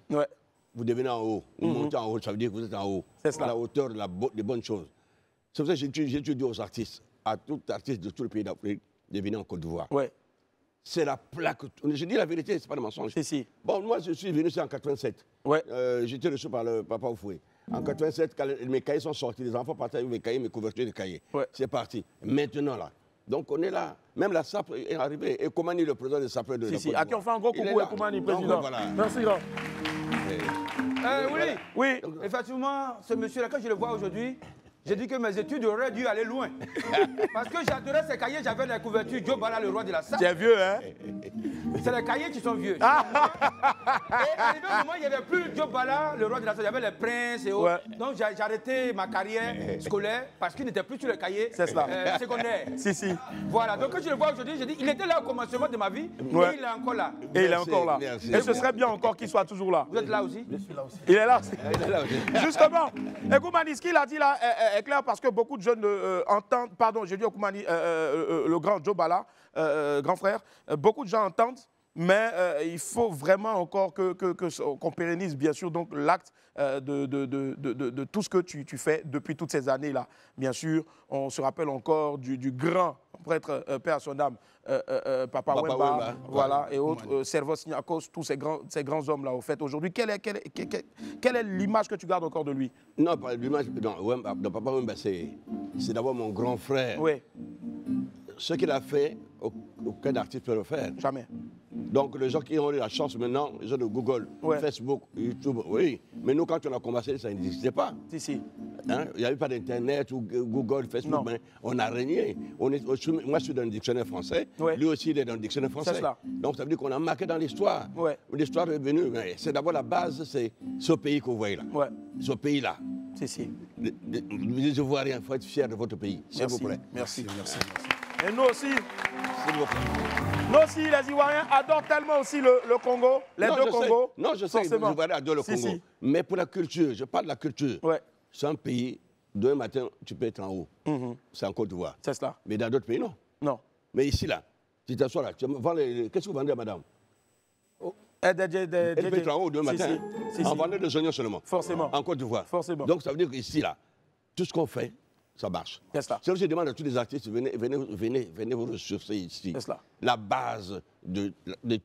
vous devenez en haut. Vous montez en haut, ça veut dire que vous êtes en haut. C'est à la hauteur des bonnes choses. C'est pour ça que j'ai toujours dit aux artistes, à tous les artistes de tout le pays d'Afrique, de venir en Côte d'Ivoire. C'est la plaque. Je dis la vérité, c'est pas de mensonge. Bon, moi, je suis venu ici en 87. J'étais reçu par le papa Oufoué. En 87, quand mes cahiers sont sortis, les enfants partaient avec mes cahiers, mes couvertures de cahiers. C'est parti. Maintenant, là. Donc, on est là. Même la SAP est arrivée. Et Koumani, le président de SAP de la Côte d'Ivoire. À qui on fait un gros coucou, Koumani, président. Merci, grand. Oui, effectivement, ce monsieur-là, quand je le vois aujourd'hui, j'ai dit que mes études auraient dû aller loin. Parce que j'adorais ces cahiers, j'avais la couverture Joe Bala, le roi de la SAP. C'est vieux, hein? C'est les cahiers qui sont vieux. Et arrivé un moment, il n'y avait plus Joe Bala, le roi de la SAP, il y avait les princes et autres. Donc j'ai arrêté ma carrière scolaire parce qu'il n'était plus sur le cahier secondaire. Voilà, donc quand je le vois aujourd'hui, j'ai dit, il était là au commencement de ma vie, et il est encore là. Et il est encore là. Et ce serait bien encore qu'il soit toujours là. Vous êtes là aussi? Je suis là aussi. Il est là aussi. Justement, Koumani, ce qu'il a dit là est clair parce que beaucoup de jeunes entendent, pardon, j'ai dit au Koumani, le grand Joe Bala, grand frère, beaucoup de gens entendent, mais il faut vraiment encore qu'on pérennise bien sûr donc l'acte de tout ce que tu fais depuis toutes ces années-là. Bien sûr, on se rappelle encore du grand prêtre, paix à son âme, Papa Wemba, voilà, et autres, Servos Niakos, tous ces grands hommes-là, au fait. Aujourd'hui, quelle est l'image que tu gardes encore de lui? Non, l'image de Papa Wemba, c'est d'abord mon grand frère. Oui. Ce qu'il a fait, aucun artiste peut le faire. Jamais. Donc, les gens qui ont eu la chance maintenant, les gens de Google, Facebook, YouTube, oui. Mais nous, quand on a commencé, ça n'existait pas. Hein? Il n'y avait pas d'Internet ou Google, Facebook, mais on n'a régné. Moi, je suis dans le dictionnaire français. Lui aussi, il est dans le dictionnaire français. Donc, ça veut dire qu'on a marqué dans l'histoire. L'histoire est venue. C'est d'abord la base, c'est ce pays que vous voyez là. Ce pays-là. Les Ivoiriens, il faut être fiers de votre pays, s'il vous plaît. Merci. Et nous aussi, nous aussi, les Ivoiriens adorent tellement aussi le Congo, les deux Congos. Non, je sais, les Ivoiriens adorent le Congo. Mais pour la culture, je parle de la culture. C'est un pays, demain matin, tu peux être en haut. C'est en Côte d'Ivoire. C'est cela. Mais dans d'autres pays, non. Non. Mais ici, là, tu t'assois là, qu'est-ce que vous vendez à madame? Elle peut être en haut demain matin. On vendait des oignons seulement. Forcément. En Côte d'Ivoire. Forcément. Donc ça veut dire qu'ici, là, tout ce qu'on fait, ça marche. C'est cela. C'est ce que je demande à tous les artistes, venez vous ressourcer ici. C'est cela. La base de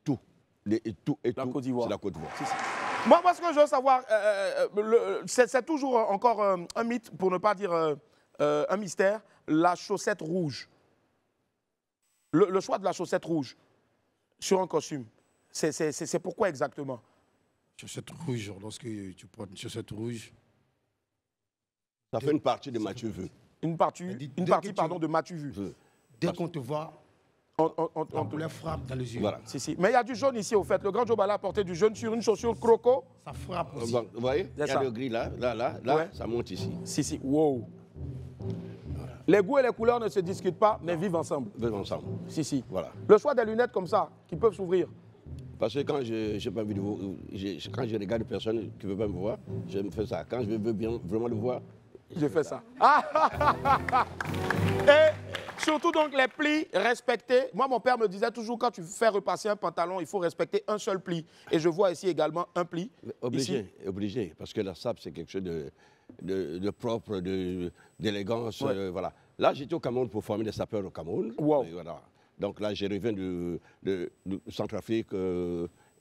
tout. La Côte d'Ivoire. C'est la Côte d'Ivoire. Moi, ce que je veux savoir, c'est toujours encore un mythe, pour ne pas dire un mystère, la chaussette rouge. Le choix de la chaussette rouge sur un costume, c'est pourquoi exactement? Chaussette rouge, lorsque tu prends une chaussette rouge... Ça fait une partie de Mathieu Vu. Une partie de Mathieu Vu. Dès qu'on te voit, On te les frappe dans les yeux. Voilà. Si. Mais il y a du jaune ici, au fait. Le grand Joe Bala a porté du jaune sur une chaussure croco. Ça frappe aussi. Vous voyez, il y a le gris là, ouais. Ça monte ici. Si. Wow. Voilà. Les goûts et les couleurs ne se discutent pas, mais vivent ensemble. Vivent ensemble. Si. Voilà. Le choix des lunettes comme ça, qui peuvent s'ouvrir. Parce que quand je n'ai pas envie de voir, quand je regarde une personne qui ne veut pas me voir, je me fais ça. Quand je veux bien vraiment le voir, je fais ça. Et surtout donc les plis respectés. Moi, mon père me disait toujours, quand tu fais repasser un pantalon, il faut respecter un seul pli. Et je vois ici également un pli. Obligé. Parce que la sape, c'est quelque chose de propre, d'élégance. Ouais. Voilà. Là, j'étais au Cameroun pour former des sapeurs au Cameroun. Wow. Voilà. Donc là, je reviens du Centrafrique,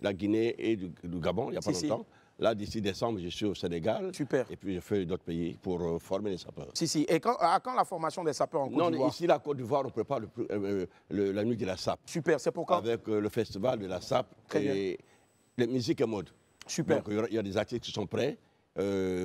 la Guinée et du Gabon, il n'y a pas longtemps. Là, d'ici décembre, je suis au Sénégal. Super. Et puis, je fais d'autres pays pour former les sapeurs. Si. Et quand la formation des sapeurs en Côte d'Ivoire? Ici, la Côte d'Ivoire, on prépare la nuit de la sape. Super, c'est pourquoi? Avec le festival de la sape et la musique et mode. Super. Donc, il y a des artistes qui sont prêts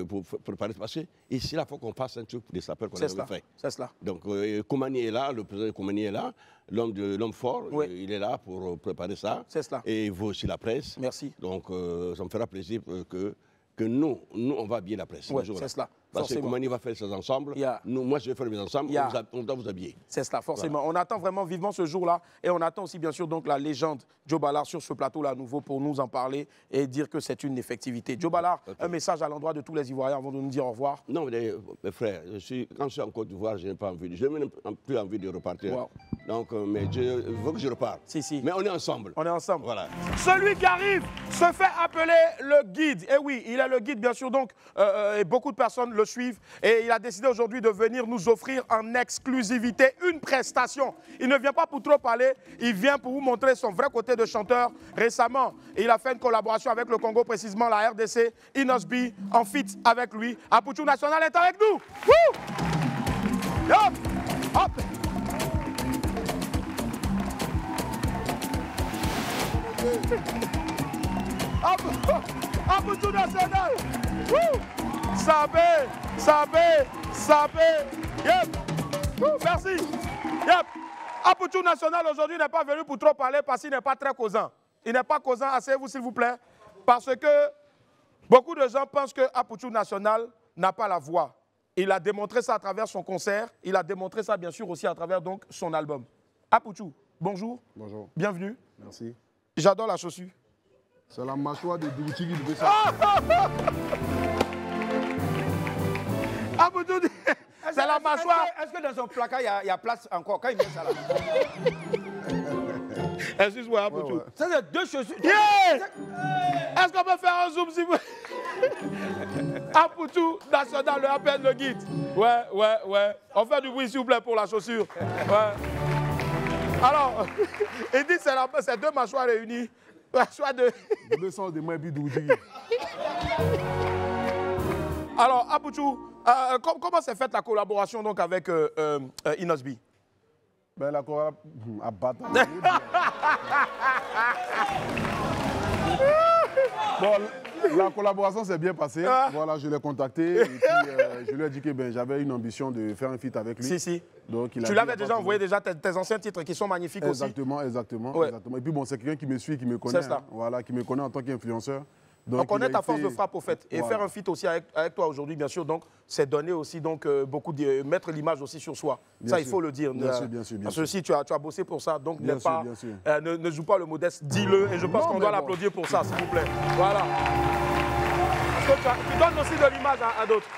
pour préparer. Parce que ici, il faut qu'on fasse un truc pour des sapeurs qu'on avait fait. C'est cela. Donc, Koumani est là, le président Koumani est là, l'homme fort, il est là pour préparer ça. C'est cela. Et vous aussi, la presse. Merci. Donc, ça me fera plaisir que nous, on va habiller la presse. Oui, c'est cela. Parce que Koumani va faire ses ensembles, moi je vais faire mes ensembles, on doit vous habiller. C'est cela, forcément. Voilà. On attend vraiment vivement ce jour-là et on attend aussi bien sûr donc la légende Joe Ballard sur ce plateau-là à nouveau pour nous en parler et dire que c'est une effectivité. Joe Ballard, un message à l'endroit de tous les Ivoiriens avant de nous dire au revoir. Non, mais frère, quand je suis en Côte d'Ivoire, je n'ai pas envie, je n'ai même plus envie de repartir. Wow. Donc, mais il faut que je reparte. Si. Mais on est ensemble. On est ensemble. Voilà. Celui qui arrive se fait appeler le guide. Et oui, il est le guide bien sûr donc et beaucoup de personnes le suivent et il a décidé aujourd'hui de venir nous offrir en exclusivité une prestation. Il ne vient pas pour trop parler, il vient pour vous montrer son vrai côté de chanteur. Récemment, il a fait une collaboration avec le Congo, précisément la RDC, Inosbi, en feat avec lui. Apouchou National est avec nous. Woo! Hop! Hop! Apouchou National! Woo! Sabé. Yep. Merci. Yep. Apouchou National aujourd'hui n'est pas venu pour trop parler parce qu'il n'est pas très causant. Il n'est pas causant, asseyez-vous s'il vous plaît. Parce que beaucoup de gens pensent que Apouchou National n'a pas la voix. Il a démontré ça à travers son concert. Il a démontré ça bien sûr aussi à travers donc son album. Apouchou, bonjour. Bonjour. Bienvenue. Merci. J'adore la chaussure. C'est la mâchoire de Douti qui devait ça. Apouchou, c'est la mâchoire. Est-ce que dans son placard, il y a place encore quand il met ça là? Excuse-moi, Apouchou. Ouais. Ça, c'est deux chaussures. Yeah! Est-ce qu'on peut faire un zoom si vous... Apouchou National, le appel le guide. Ouais. On fait du bruit s'il vous plaît pour la chaussure. Ouais. Alors, il dit que c'est deux mâchoires réunies. Mâchoire de... Le sang de moi, Douti. Alors, Apouchou, comment s'est faite la collaboration donc avec Inosbi? Ben, la collaboration... Bon, la collaboration s'est bien passée. Voilà, je l'ai contacté et puis je lui ai dit que j'avais une ambition de faire un feat avec lui. Si. Donc, tu l'avais déjà envoyé tes anciens titres qui sont magnifiques aussi. Exactement. Et puis bon, c'est quelqu'un qui me suit, qui me connaît. C'est ça. Voilà, qui me connaît en tant qu'influenceur. Donc, on connaît ta force de frappe au fait. Et faire un feat aussi avec toi aujourd'hui, bien sûr, donc c'est donner aussi donc beaucoup de mettre l'image aussi sur soi. Bien ça, sûr. Il faut le dire. Bien sûr. Parce que si tu as bossé pour ça, donc bien sûr. Ne joue pas le modeste, dis-le. Et je pense qu'on doit l'applaudir pour ça, s'il vous plaît. Voilà. Parce que tu donnes aussi de l'image à d'autres.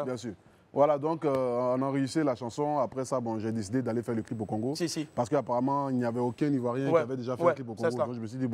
Bien sûr. Voilà, donc on a enregistré la chanson. Après ça, j'ai décidé d'aller faire le clip au Congo. Parce qu'apparemment, il n'y avait aucun Ivoirien qui avait déjà fait le clip au Congo. Donc je me suis dit,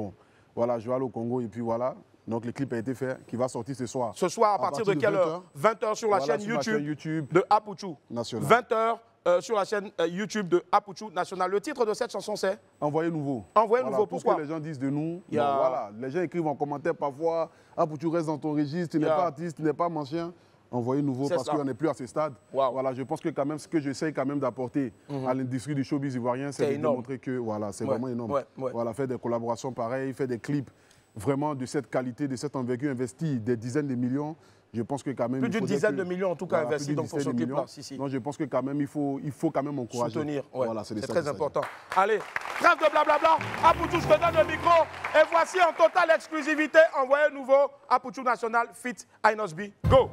voilà, je vais aller au Congo et puis voilà. Donc le clip a été fait, qui va sortir ce soir. Ce soir, à partir de quelle heure? 20h sur la chaîne YouTube de Apouchou National. 20h sur la chaîne YouTube de Apouchou National. Le titre de cette chanson, c'est Envoyez nouveau. Envoyez nouveau, pourquoi? Tout ce que les gens disent de nous. Voilà, les gens écrivent en commentaire parfois, Apouchou reste dans ton registre, tu n'es pas artiste, tu n'es pas ancien. Envoyez nouveau parce qu'on n'est plus à ce stade. Voilà, je pense que quand même ce que j'essaye quand même d'apporter à l'industrie du showbiz ivoirien, c'est de démontrer que voilà, c'est vraiment énorme. Voilà, faire des collaborations pareilles, faire des clips vraiment de cette qualité, de cette envergure, investi des dizaines de millions. Je pense que quand même... Plus d'une dizaine de millions en tout cas investis donc pour ce clip-là. Donc je pense que quand même, il faut quand même encourager. Soutenir, ouais. Voilà, c'est très important. Allez, trêve de blablabla. Apoutou, je te donne le micro. Et voici en totale exclusivité, envoyé nouveau, Apoutou National, fit Inosby. Go!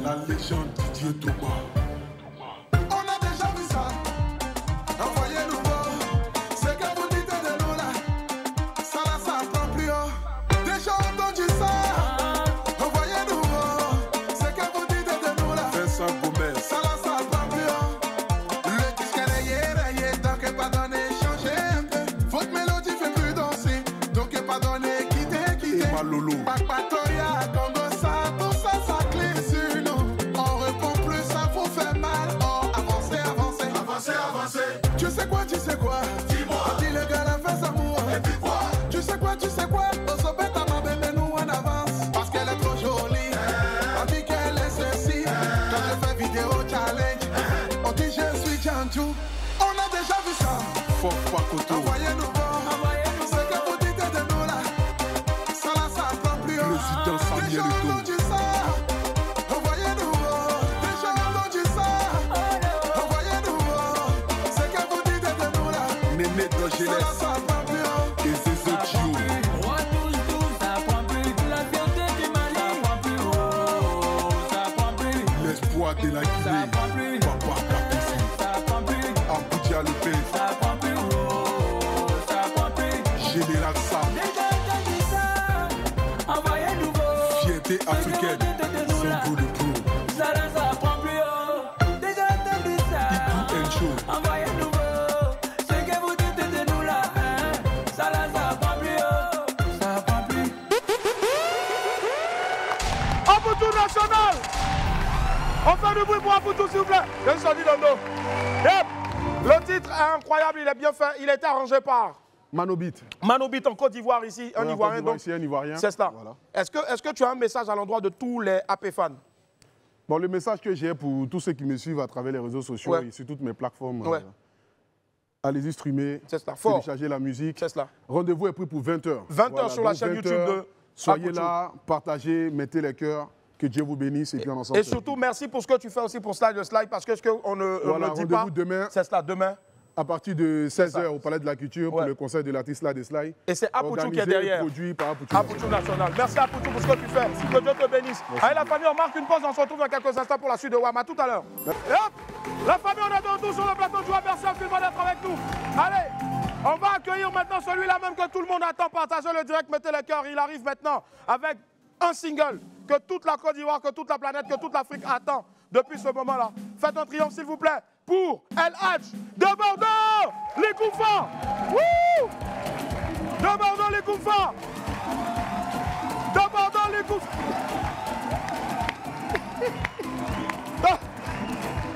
La légende Didier Thomas. On a déjà vu ça. Envoyez-nous voir. C'est que vous dites de nous là. Ça là, ça prend plus haut. Déjà entendu ça. Envoyez-nous voir. C'est que vous dites de nous là. Vincent Gomez. Ça là, ça prend plus haut. Le disque est rayé, donc pardonnez, changez un peu. Votre mélodie fait plus danser, donc pardonnez, quittez. Et Malolo. Pacpatoria, Congo, ça, tout ça, ça clé sur nous. On répond plus, ça vous fait mal. Oh, avancez. Tu sais quoi? Dis-moi. Dis le gars, la face amour. Et puis quoi? Tu sais quoi? Au sommet, ta main, bébé, nous on avance. Parce qu'elle est trop jolie. On dit qu'elle est ceci. Quand je fais vidéo challenge, on dit je suis Janju. On a déjà vu ça. Envoyez-nous voir. C'est que vous dites de nous là. Ça là, ça prend plus haut. Président Samuel Eto'o. Envoyez-nous voir. Déjà entendu ça. Envoyez-nous voir. C'est que vous dites de nous là. Néné Dogeles. Ça prend plus haut. Et Zézo Gio. L'espoir de la Guinée. Papa Capucci. Abuja le Père. Général Sam. Fierté africaine. Sango le Pro. Ibu Encho. Apoutou National! On fait du bruit pour Apoutou, s'il vous plaît. Je suis sorti dans l'eau. Yep. Le titre est incroyable, il est bien fait. Il a été arrangé par Manobit. Manobit en Côte d'Ivoire ici, un Ivoirien. Donc, ici, un Ivoirien. c'est cela. Voilà. Est-ce que tu as un message à l'endroit de tous les AP fans? Bon, le message que j'ai pour tous ceux qui me suivent à travers les réseaux sociaux et sur toutes mes plateformes, allez-y streamer, télécharger la musique. C'est cela. Rendez-vous est pris pour 20h. 20h sur la chaîne YouTube de Soyez là, partagez, mettez les cœurs. Que Dieu vous bénisse et bien ensemble. Et surtout, merci pour ce que tu fais aussi pour Slide the Slide, parce que ce qu'on ne dit pas, c'est cela, demain. À partir de 16h au Palais de la Culture pour le concert de l'artiste Slide the Slide. Et c'est Apoutou qui est derrière. Produit par Apoutou National. Merci Apoutou pour ce que tu fais. Que Dieu te bénisse. Allez la famille, on marque une pause, on se retrouve dans quelques instants pour la suite de WAM. À tout à l'heure. Et hop, la famille, on est de retour sur le plateau de joie. Merci infiniment d'être avec nous. Allez, on va accueillir maintenant celui-là même que tout le monde attend. Partagez le direct, mettez les cœurs. Il arrive maintenant avec un single que toute la Côte d'Ivoire, que toute la planète, que toute l'Afrique attend depuis ce moment-là. Faites un triomphe, s'il vous plaît, pour El Hadj de Bordeaux, les Koufa. De Bordeaux, les Koufa. De Bordeaux, les Koufa.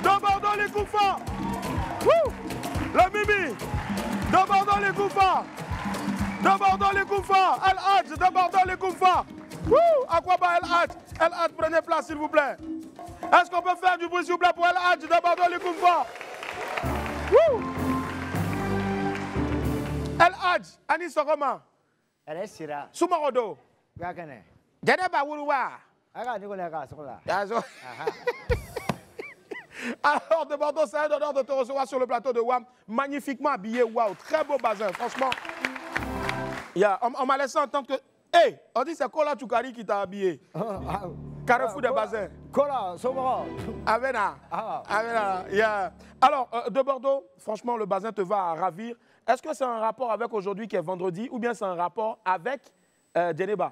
De Bordeaux, les Koufa. Le Mimi. De Bordeaux, les Koufa. De Bordeaux, les Koufa. El Hadj de Bordeaux, les Koufa. À quoi va El Hadj? El Hadj, prenez place, s'il vous plaît. Est-ce qu'on peut faire du bruit, s'il vous plaît, pour El Hadj de Bordeaux, les Koufa? El Hadj, Anis Romain. Soumarodo. Geneba Wouroua. Alors, de Bordeaux, c'est un honneur de te recevoir sur le plateau de WAM. Magnifiquement habillé, waouh, très beau bazin, franchement. On m'a laissé entendre que. Hey, on dit c'est Kola Toukari qui t'a habillé. Carrefour des bassins. Kola, Somoro. Avena. Avena. Yeah. Alors, de Bordeaux, franchement, le bazin te va ravir. Est-ce que c'est un rapport avec aujourd'hui qui est vendredi ou bien c'est un rapport avec Djeneba?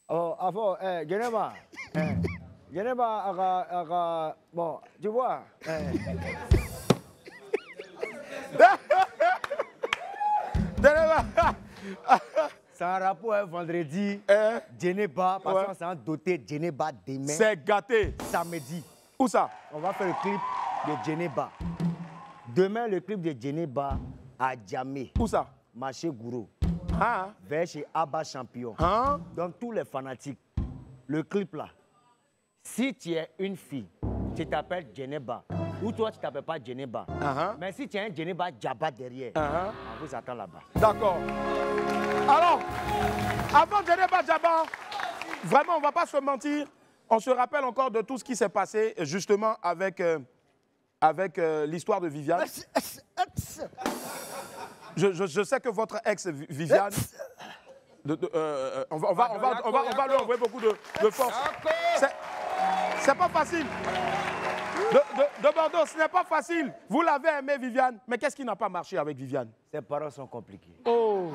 Avant, Djeneba. Djeneba, bon, tu vois. Djeneba. C'est un rapport vendredi, Djeneba, parce qu'on s'est doté Djeneba demain. C'est gâté. Samedi. Où ça? On va faire le clip de Djeneba. Demain, le clip de Djeneba à Djamé. Où ça? Marché Gourou. Ah. Vers chez Abba Champion. Ah. Donc, tous les fanatiques, le clip là, si tu es une fille, tu t'appelles Djeneba. Ou toi, tu ne t'appelles pas Djeneba. Mais si tu as un Djeneba Djaba derrière, on vous attend là-bas. D'accord. Alors, avant Djeneba Djaba, vraiment, on ne va pas se mentir. On se rappelle encore de tout ce qui s'est passé, justement, avec l'histoire de Viviane. Je sais que votre ex, Viviane, on va lui envoyer beaucoup de force. C'est pas facile. De Bordeaux, ce n'est pas facile. Vous l'avez aimé, Viviane, mais qu'est-ce qui n'a pas marché avec Viviane? Ses parents sont compliqués. Oh.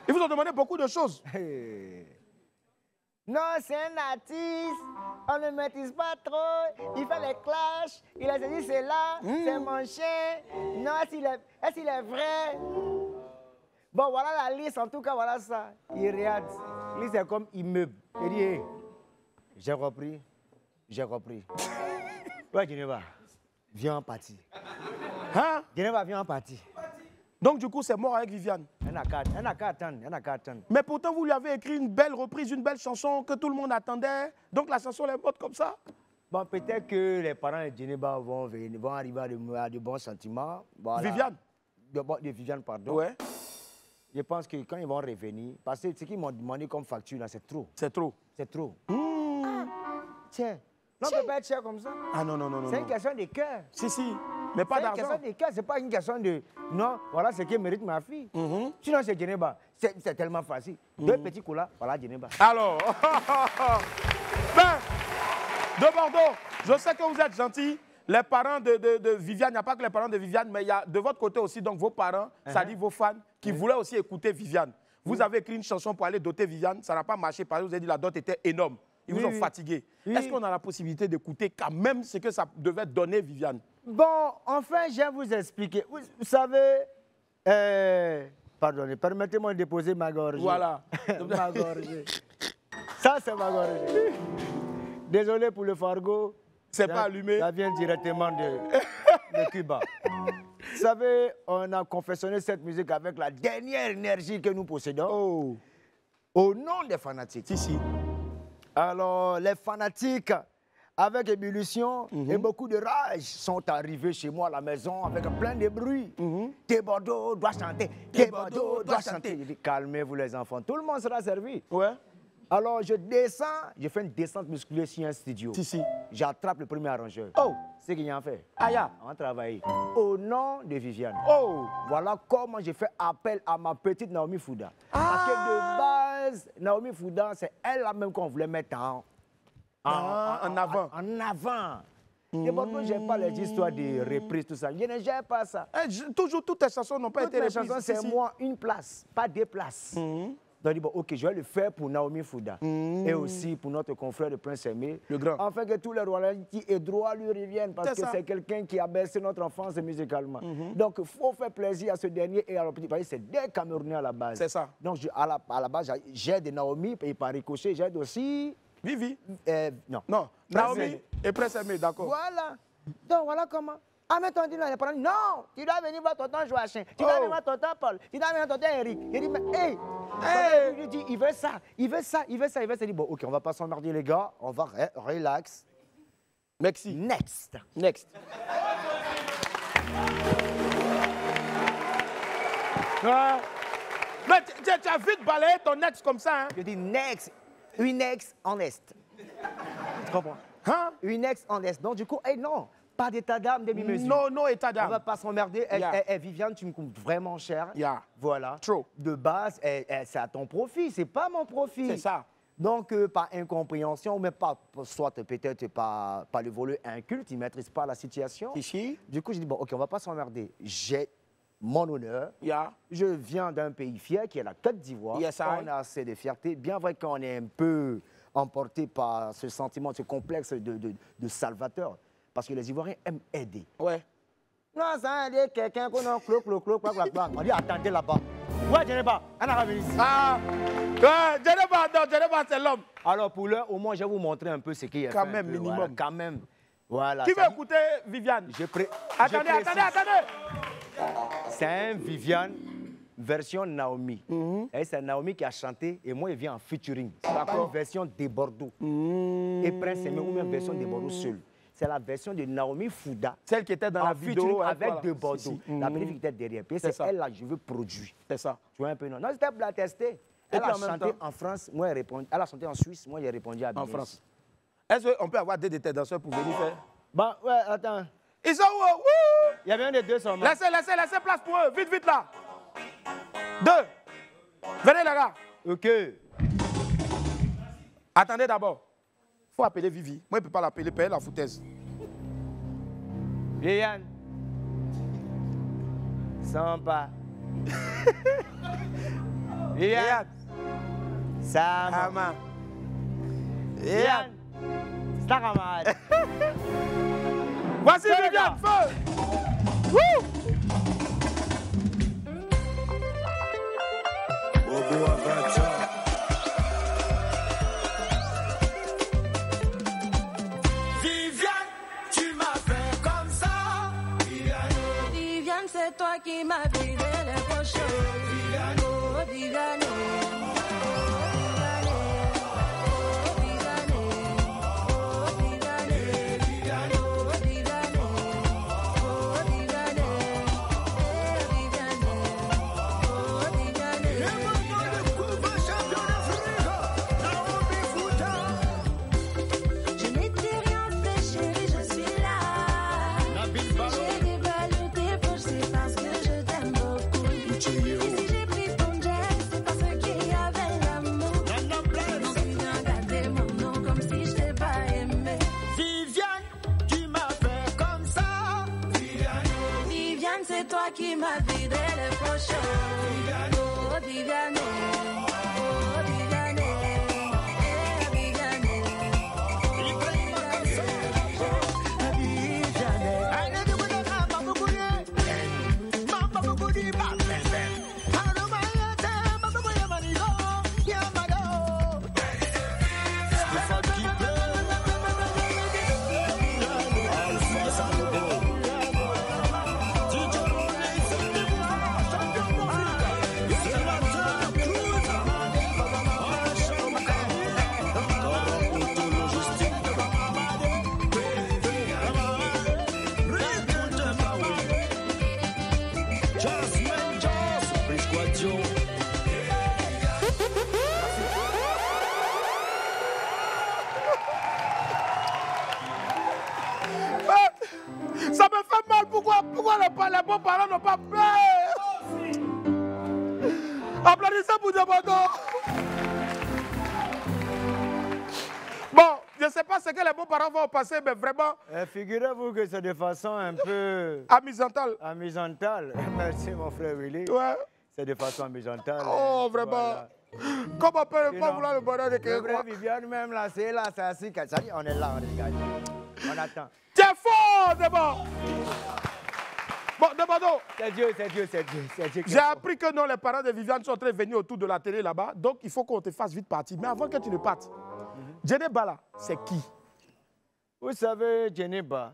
Ils vous ont demandé beaucoup de choses. Non, c'est un artiste, on ne maîtrise pas trop, il fait les clashs, il a dit c'est là, c'est mon chien. Non, est-ce qu'il est vrai? Bon, voilà la liste, en tout cas, voilà ça. Il regarde, lui c'est comme immeuble. Il dit, hey, j'ai repris. Ouais, Geneva, viens en partie. Hein? Geneva, viens en partie. Donc, du coup, c'est mort avec Viviane. Elle n'a qu'à attendre. Mais pourtant, vous lui avez écrit une belle reprise, une belle chanson que tout le monde attendait. Donc, la chanson est morte comme ça. Bon, peut-être que les parents de Geneva vont arriver à de bons sentiments. Voilà. Viviane? De Viviane, pardon. Ouais. Je pense que quand ils vont revenir, parce que ce qu'ils m'ont demandé comme facture, là, c'est trop. C'est trop. C'est trop. Ah, tiens. Non, on ne peut pas être cher comme ça. Ah non. C'est une question de cœur. Si. Mais pas d'argent. C'est une question de cœur, c'est pas une question de... Non, voilà ce qui mérite ma fille. Sinon, c'est Geneva. C'est tellement facile. Deux petits coups là, voilà Geneva. Alors, ben, de Bordeaux, je sais que vous êtes gentils. Les parents de Viviane, il n'y a pas que les parents de Viviane, mais il y a de votre côté aussi, donc vos parents, ça dit vos fans, qui voulaient aussi écouter Viviane. Vous avez écrit une chanson pour aller doter Viviane, ça n'a pas marché parce que vous avez dit la dot était énorme. Ils vous ont fatigué. Est-ce qu'on a la possibilité d'écouter quand même ce que ça devait donner Viviane? Bon, enfin, je vais vous expliquer. Vous savez, pardonnez, permettez-moi de déposer ma gorgée. Voilà. Ma gorgée. Ça, c'est ma gorgée. Désolé pour le Fargo. C'est pas allumé. Ça vient directement de Cuba. Vous savez, on a confectionné cette musique avec la dernière énergie que nous possédons. Au nom des fanatiques. Si. Alors, les fanatiques, avec ébullition et beaucoup de rage, sont arrivés chez moi à la maison avec plein de bruit. Des Bordeaux doit chanter, des Bordeaux doit chanter. Je dis, calmez-vous les enfants, tout le monde sera servi. Ouais. Alors, je descends, je fais une descente musculaire sur un studio. Si. J'attrape le premier arrangeur. C'est ce qu'il a fait. On va travailler. Au nom de Viviane. Voilà comment j'ai fait appel à ma petite Naomi Fouda. Parce que de base, Naomi Fouda, c'est elle-là même qu'on voulait mettre en avant. En avant. Et pourquoi je n'aime pas les histoires de reprises, tout ça. Je ne gère pas ça. Toujours, toutes tes chansons n'ont pas été reprises. Toutes mes chansons, c'est moi, une place, pas deux places. Donc, je dis, bon, ok, je vais le faire pour Naomi Fouda. Et aussi pour notre confrère de Prince Aimé. Le grand. Afin que tous les royalties et droits lui reviennent. Parce que c'est quelqu'un qui a bercé notre enfance musicalement. Donc, il faut faire plaisir à ce dernier et à leur petit pays. C'est des Camerounais à la base. C'est ça. Donc, à la base, j'aide Naomi et par ricochet, j'aide aussi... Vivi. Non. Naomi et Prince Aimé, d'accord. Voilà. Donc, voilà comment. Ah, mais ton dit, non, tu dois venir voir tonton Joachim, tu dois venir voir tonton Paul, tu dois venir voir tonton Eric. Il dit, mais il dit, il veut ça. Il dit, bon, ok, on va pas s'emmerder les gars, on va relax. Merci. Next. Mais tu as vite balayé ton ex comme ça, hein? Je dis next, une ex en est. Tu comprends? Hein? Une ex en est. Donc, du coup, non. Pas d'état d'âme, demi-mesure. Non, état d'âme. On va pas s'emmerder. Viviane, tu me coûtes vraiment cher. Voilà. Trop. De base, c'est à ton profit, c'est pas mon profit. C'est ça. Donc, par incompréhension, mais pas, soit peut-être par le volet inculte, il ne maîtrise pas la situation. Ici. Du coup, je dis, bon, ok, on va pas s'emmerder. J'ai mon honneur. Je viens d'un pays fier qui est la Côte d'Ivoire. On a assez de fierté. Bien vrai qu'on est un peu emporté par ce sentiment, ce complexe de salvateur. Parce que les Ivoiriens aiment aider. Ouais. Non, ça a aidé quelqu'un qu'on a on dit attendez là-bas. Ouais, Geneva, on a ici. Geneva, c'est l'homme. Alors pour l'heure, au moins, je vais vous montrer un peu ce qu'il y a. Quand même, minimum. Voilà, quand même. Voilà. Qui veut écouter Viviane? Attendez. C'est un Viviane version Naomi. Et c'est Naomi qui a chanté et moi, il vient en featuring. C'est pas une version de Bordeaux. Et Prince Aimé ou même version de Bordeaux seul. C'est la version de Naomi Fouda. Celle qui était dans la vidéo avec de Bordeaux. La bénéfique était derrière. Puis c'est elle là, je veux produire. C'est ça. Tu vois un peu, non? Non, c'était pour la tester. Elle a chanté en France, moi, elle a chanté en Suisse, moi, j'ai répondu à Bénin. En France. Est-ce qu'on peut avoir deux de tes danseurs pour venir faire? Bon, ouais, attends. Ils sont où? Il y avait un des deux seulement. Laissez place pour eux. Vite, là. 2. Venez, les gars. OK. Attendez d'abord. Il faut appeler Vivi. Moi, je ne peux pas l'appeler, payer la foutaise. Viviane. Samba. Viviane. Sama. Viviane. Staramad. Voici Viviane, feu. Wouh. Viviane, tu m'as fait comme ça. Viviane, c'est toi qui m'as brisé les poches. Viviane, oh Viviane. Qui m'a vidé les poches. Oh, Viviane. Oh, Viviane. Viviane. Ça me fait mal. Pourquoi les bons parents n'ont pas peur? Applaudissez pour Diabondo. Bon, je ne sais pas ce que les bons parents vont passer, mais vraiment... Figurez-vous que c'est de façon un peu... Amusantale. Amusantale. Merci, mon frère Willy. Ouais. C'est de façon amusantale. Oh, vraiment. Voilà. Comment peut pas vouloir le bonheur de quelqu'un? Le vrai Viviane, même là, c'est là, c'est assis. On est là, on regarde. On attend. Tiens fort, d'abord. Bon, Demando. C'est Dieu, c'est Dieu, c'est Dieu, c'est Dieu. J'ai appris que non, les parents de Viviane sont en train de venir autour de la télé là-bas. Donc, il faut qu'on te fasse vite partir. Mais avant que tu ne partes, Djeneba là, c'est qui? Vous savez, Djeneba,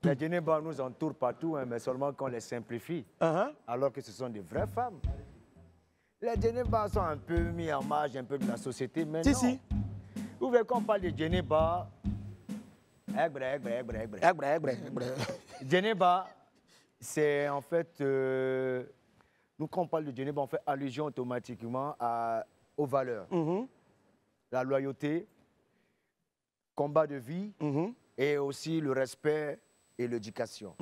les Djeneba nous entourent partout, hein, mais seulement qu'on les simplifie. Alors que ce sont des vraies femmes. Les Djeneba sont un peu mis en marge un peu de la société, mais non. Si. Vous voyez qu'on parle de Djeneba. Djeneba, c'est en fait, nous quand on parle de Djeneba, on fait allusion automatiquement aux valeurs. La loyauté, combat de vie et aussi le respect et l'éducation.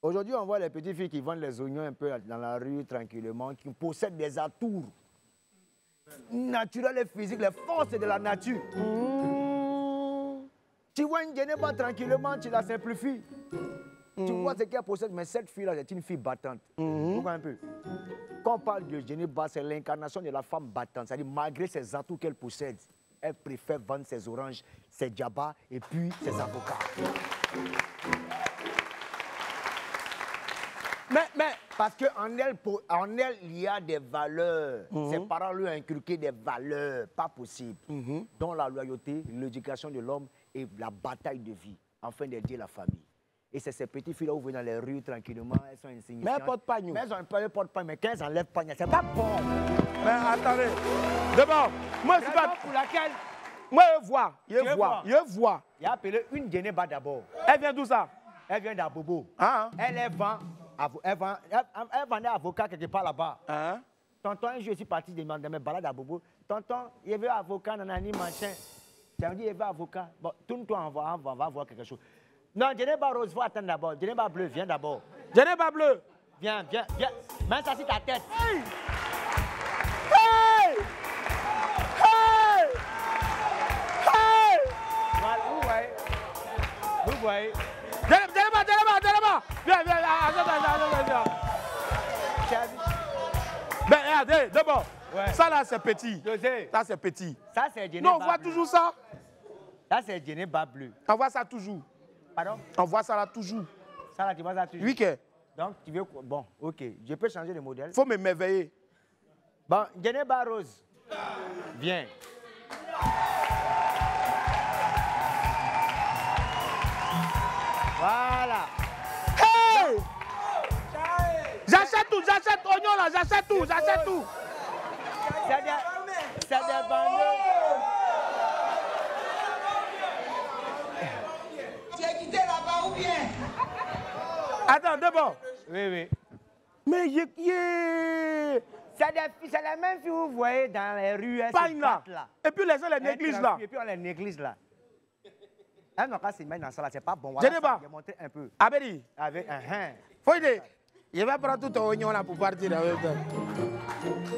Aujourd'hui, on voit les petites filles qui vendent les oignons un peu dans la rue tranquillement, qui possèdent des atours naturels et physiques, les forces de la nature. Tu vois une Djeneba tranquillement, tu la simplifies. Tu vois ce qu'elle possède, mais cette fille-là, c'est une fille battante. Vous voyez un peu? Quand on parle de Djeneba, c'est l'incarnation de la femme battante. C'est-à-dire, malgré ses atouts qu'elle possède, elle préfère vendre ses oranges, ses djabas et puis ses avocats. Mais parce qu'en elle, il y a des valeurs. Ses parents lui ont inculqué des valeurs pas possibles, dont la loyauté, l'éducation de l'homme et la bataille de vie, afin d'aider la famille. Et c'est ces petites filles-là où vous venez dans les rues tranquillement, elles sont insignifiantes. Mais elles portent pas nous. Mais elles ont pas porte-pagne, mais quand elles enlèvent pagne, c'est pas bon. Mais attendez, d'abord, moi je suis pas... pour laquelle... Moi je vois. Il a appelé une Djeneba d'abord. Elle vient d'où ça? Elle vient d'Abobo. Elle vendait avocat quelque part là-bas. Tonton, un jour, je suis parti de mes balades à Bobo. Tonton, il veut avocat, nanani, machin. Tu me dis, il veut avocat. Bon, tourne-toi, on va voir quelque chose. Non, Djeneba Rose, faut attendre d'abord. Djeneba Bleu, viens d'abord. Djeneba Bleu. Viens. Mets ça sur ta tête. Hey! Hey! Hey! Hey! Voilà, vous voyez. Djeneba. Viens. Ben, regardez, d'abord. Ouais. Ça là, c'est petit. Ça, c'est petit. Ça, c'est Djeneba. Non, on voit toujours ça. Ça, c'est Djeneba Bleu. On voit ça toujours. Pardon? On voit ça là toujours. Ça là, tu vois ça toujours? Oui, que. Donc, tu veux... Bon, ok. Je peux changer de modèle? Il faut me m'éveiller. Bon, Djeneba Rose. Viens. Voilà. Hey! J'achète tout, oignon là, j'achète tout. C'est des bandeaux. Tu es quitté là-bas ou bien? Attends, d'abord. Oui. Mais c'est les mêmes filles que vous voyez dans les rues. Là. Et puis les gens les négligent là. Et puis on les néglige là. Elles n'ont qu'à se mettre dans ça là, c'est pas bon. Je n'ai pas. Je vais montrer un peu. Abedi. Faut aider. Je vais prendre tout ton oignon là pour partir.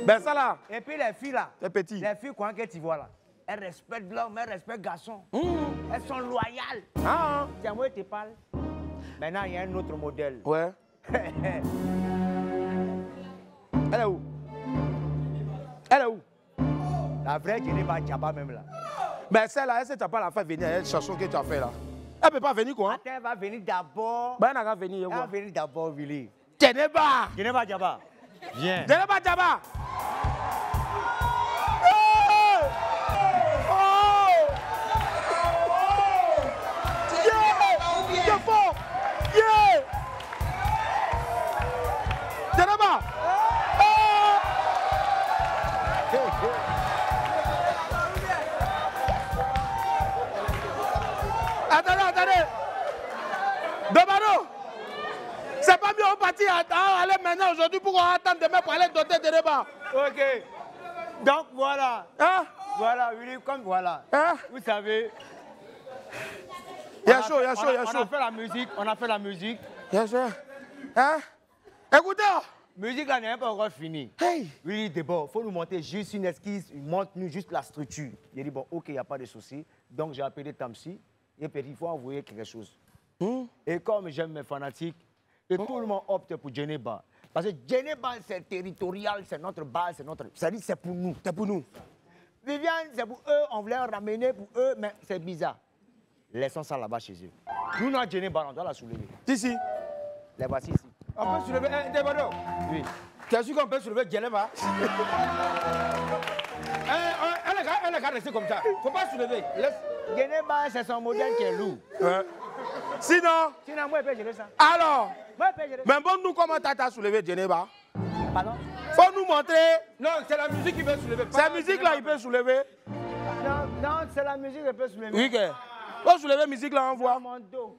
Ben ça là. Et puis les filles là. C'est petit. Les filles quoi que tu vois là. Elles respectent l'homme, elles respectent le garçon. Elles sont loyales. Tiens, moi je te parle. Maintenant il y a un autre modèle. Ouais. Elle est où? La vraie Djeneba Djaba même là. Mais celle-là, elle ne t'a pas la fait venir, elle chanson que tu as fait là. Elle ne peut pas venir quoi? Attends, elle va venir d'abord. Ben, elle va venir. Elle va venir d'abord, Willy. Djeneba Djaba. Viens. Djeneba Djaba. Attendez. Domano, c'est pas mieux on partit à aller maintenant aujourd'hui pour qu'on attende demain pour aller doter de débat. Ok. Donc voilà. Voilà, Willy, comme voilà. Vous savez. Il y a chaud. On a fait la musique. Bien sûr. Écoutez. Musique là n'est pas encore finie. Hey. Oui, d'abord, il faut nous monter juste une esquisse, montre-nous juste la structure. Il a dit, bon, ok, il n'y a pas de souci. Donc j'ai appelé Tamsi, et puis il faut envoyer quelque chose. Et comme j'aime mes fanatiques, et tout le monde opte pour Djeneba. Parce que Djeneba, c'est territorial, c'est notre base, c'est pour nous. C'est pour nous. Viviane, c'est pour eux, on voulait ramener pour eux, mais c'est bizarre. Laissons ça là-bas chez eux. Nous, notre Djeneba, on doit la soulever. Ici. Les voici ici. On peut soulever un Débado? Oui. Tu as su qu'on peut soulever Djeneba? Elle a resté comme ça. Il ne faut pas soulever. Djeneba, c'est son modèle qui est lourd. Sinon, moi, je peux gérer ça. Alors, moi, je peux gérer ça. Mais bon, nous, comment tu as soulevé Djeneba? Pardon? Faut nous montrer. Non, c'est la musique qui peut soulever. C'est la musique là, il peut soulever. Non, c'est la musique qui peut soulever. Oui, que. Faut soulever la musique là, on voit. Mon dos.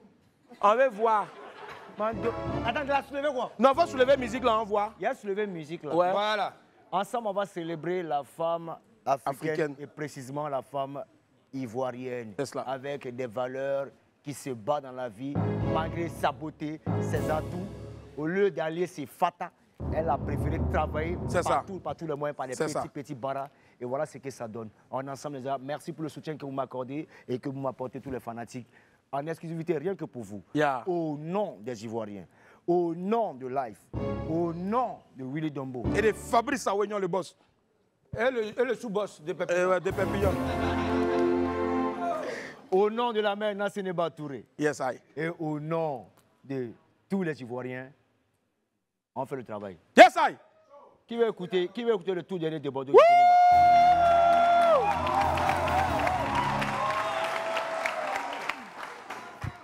On veut voir. Mon dos. Attends, tu l'as soulevé quoi? Non, faut soulever la musique là, on voit. Il y a soulevé la musique là. Ouais. Voilà. Ensemble, on va célébrer la femme africaine. Et précisément la femme ivoirienne. Avec des valeurs qui se battent dans la vie, malgré sa beauté, ses atouts. Au lieu d'aller se fata, elle a préféré travailler par tous les moyens, par les petits barras. Et voilà ce que ça donne. En ensemble, les amis, merci pour le soutien que vous m'accordez et que vous m'apportez tous les fanatiques. En exclusivité, rien que pour vous. Au nom des Ivoiriens, au nom de Life, au nom de Willy Dombo. Et de Fabrice Awignon, le boss. Et le sous-boss de Pépillon. De Pépillon. Au nom de la mère Nasseneba Touré. Yes, I. Et au nom de tous les Ivoiriens, on fait le travail. Yes, I. Qui veut écouter le tout dernier de Bordeaux?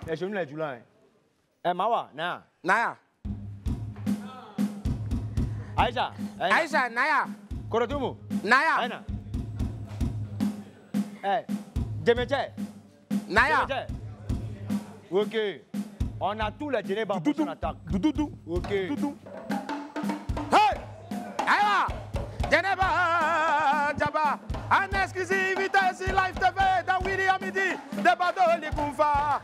Les genoux, les Julans. Mawa, Naya. Aïcha, Naya. Korotumu. Naya. Djemeche. Naya. Ok. On a tous les Djeneba en attaque. Doudou. Ok. Doudou. Hey! Aïwa! Débado les Goumfa.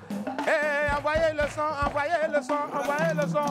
Eh, envoyez le son, envoyez le son, envoyez le son.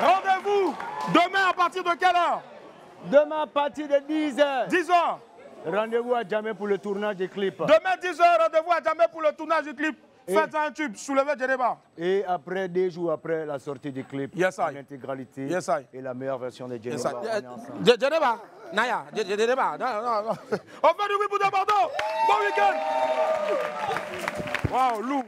Rendez-vous demain à partir de quelle heure? Demain à partir de 10h. 10h. Rendez-vous à Djamé pour le tournage du clip. Demain 10h, rendez-vous à Djamé pour le tournage du clip. Faites un tube, soulevez Djedeba. Et après, 2 jours après la sortie du clip, l'intégralité et la meilleure version de Djedeba. Djedeba, Naya, Djedeba. On fait du oui pour de Bordeaux. Bon week-end. Wow, Lou.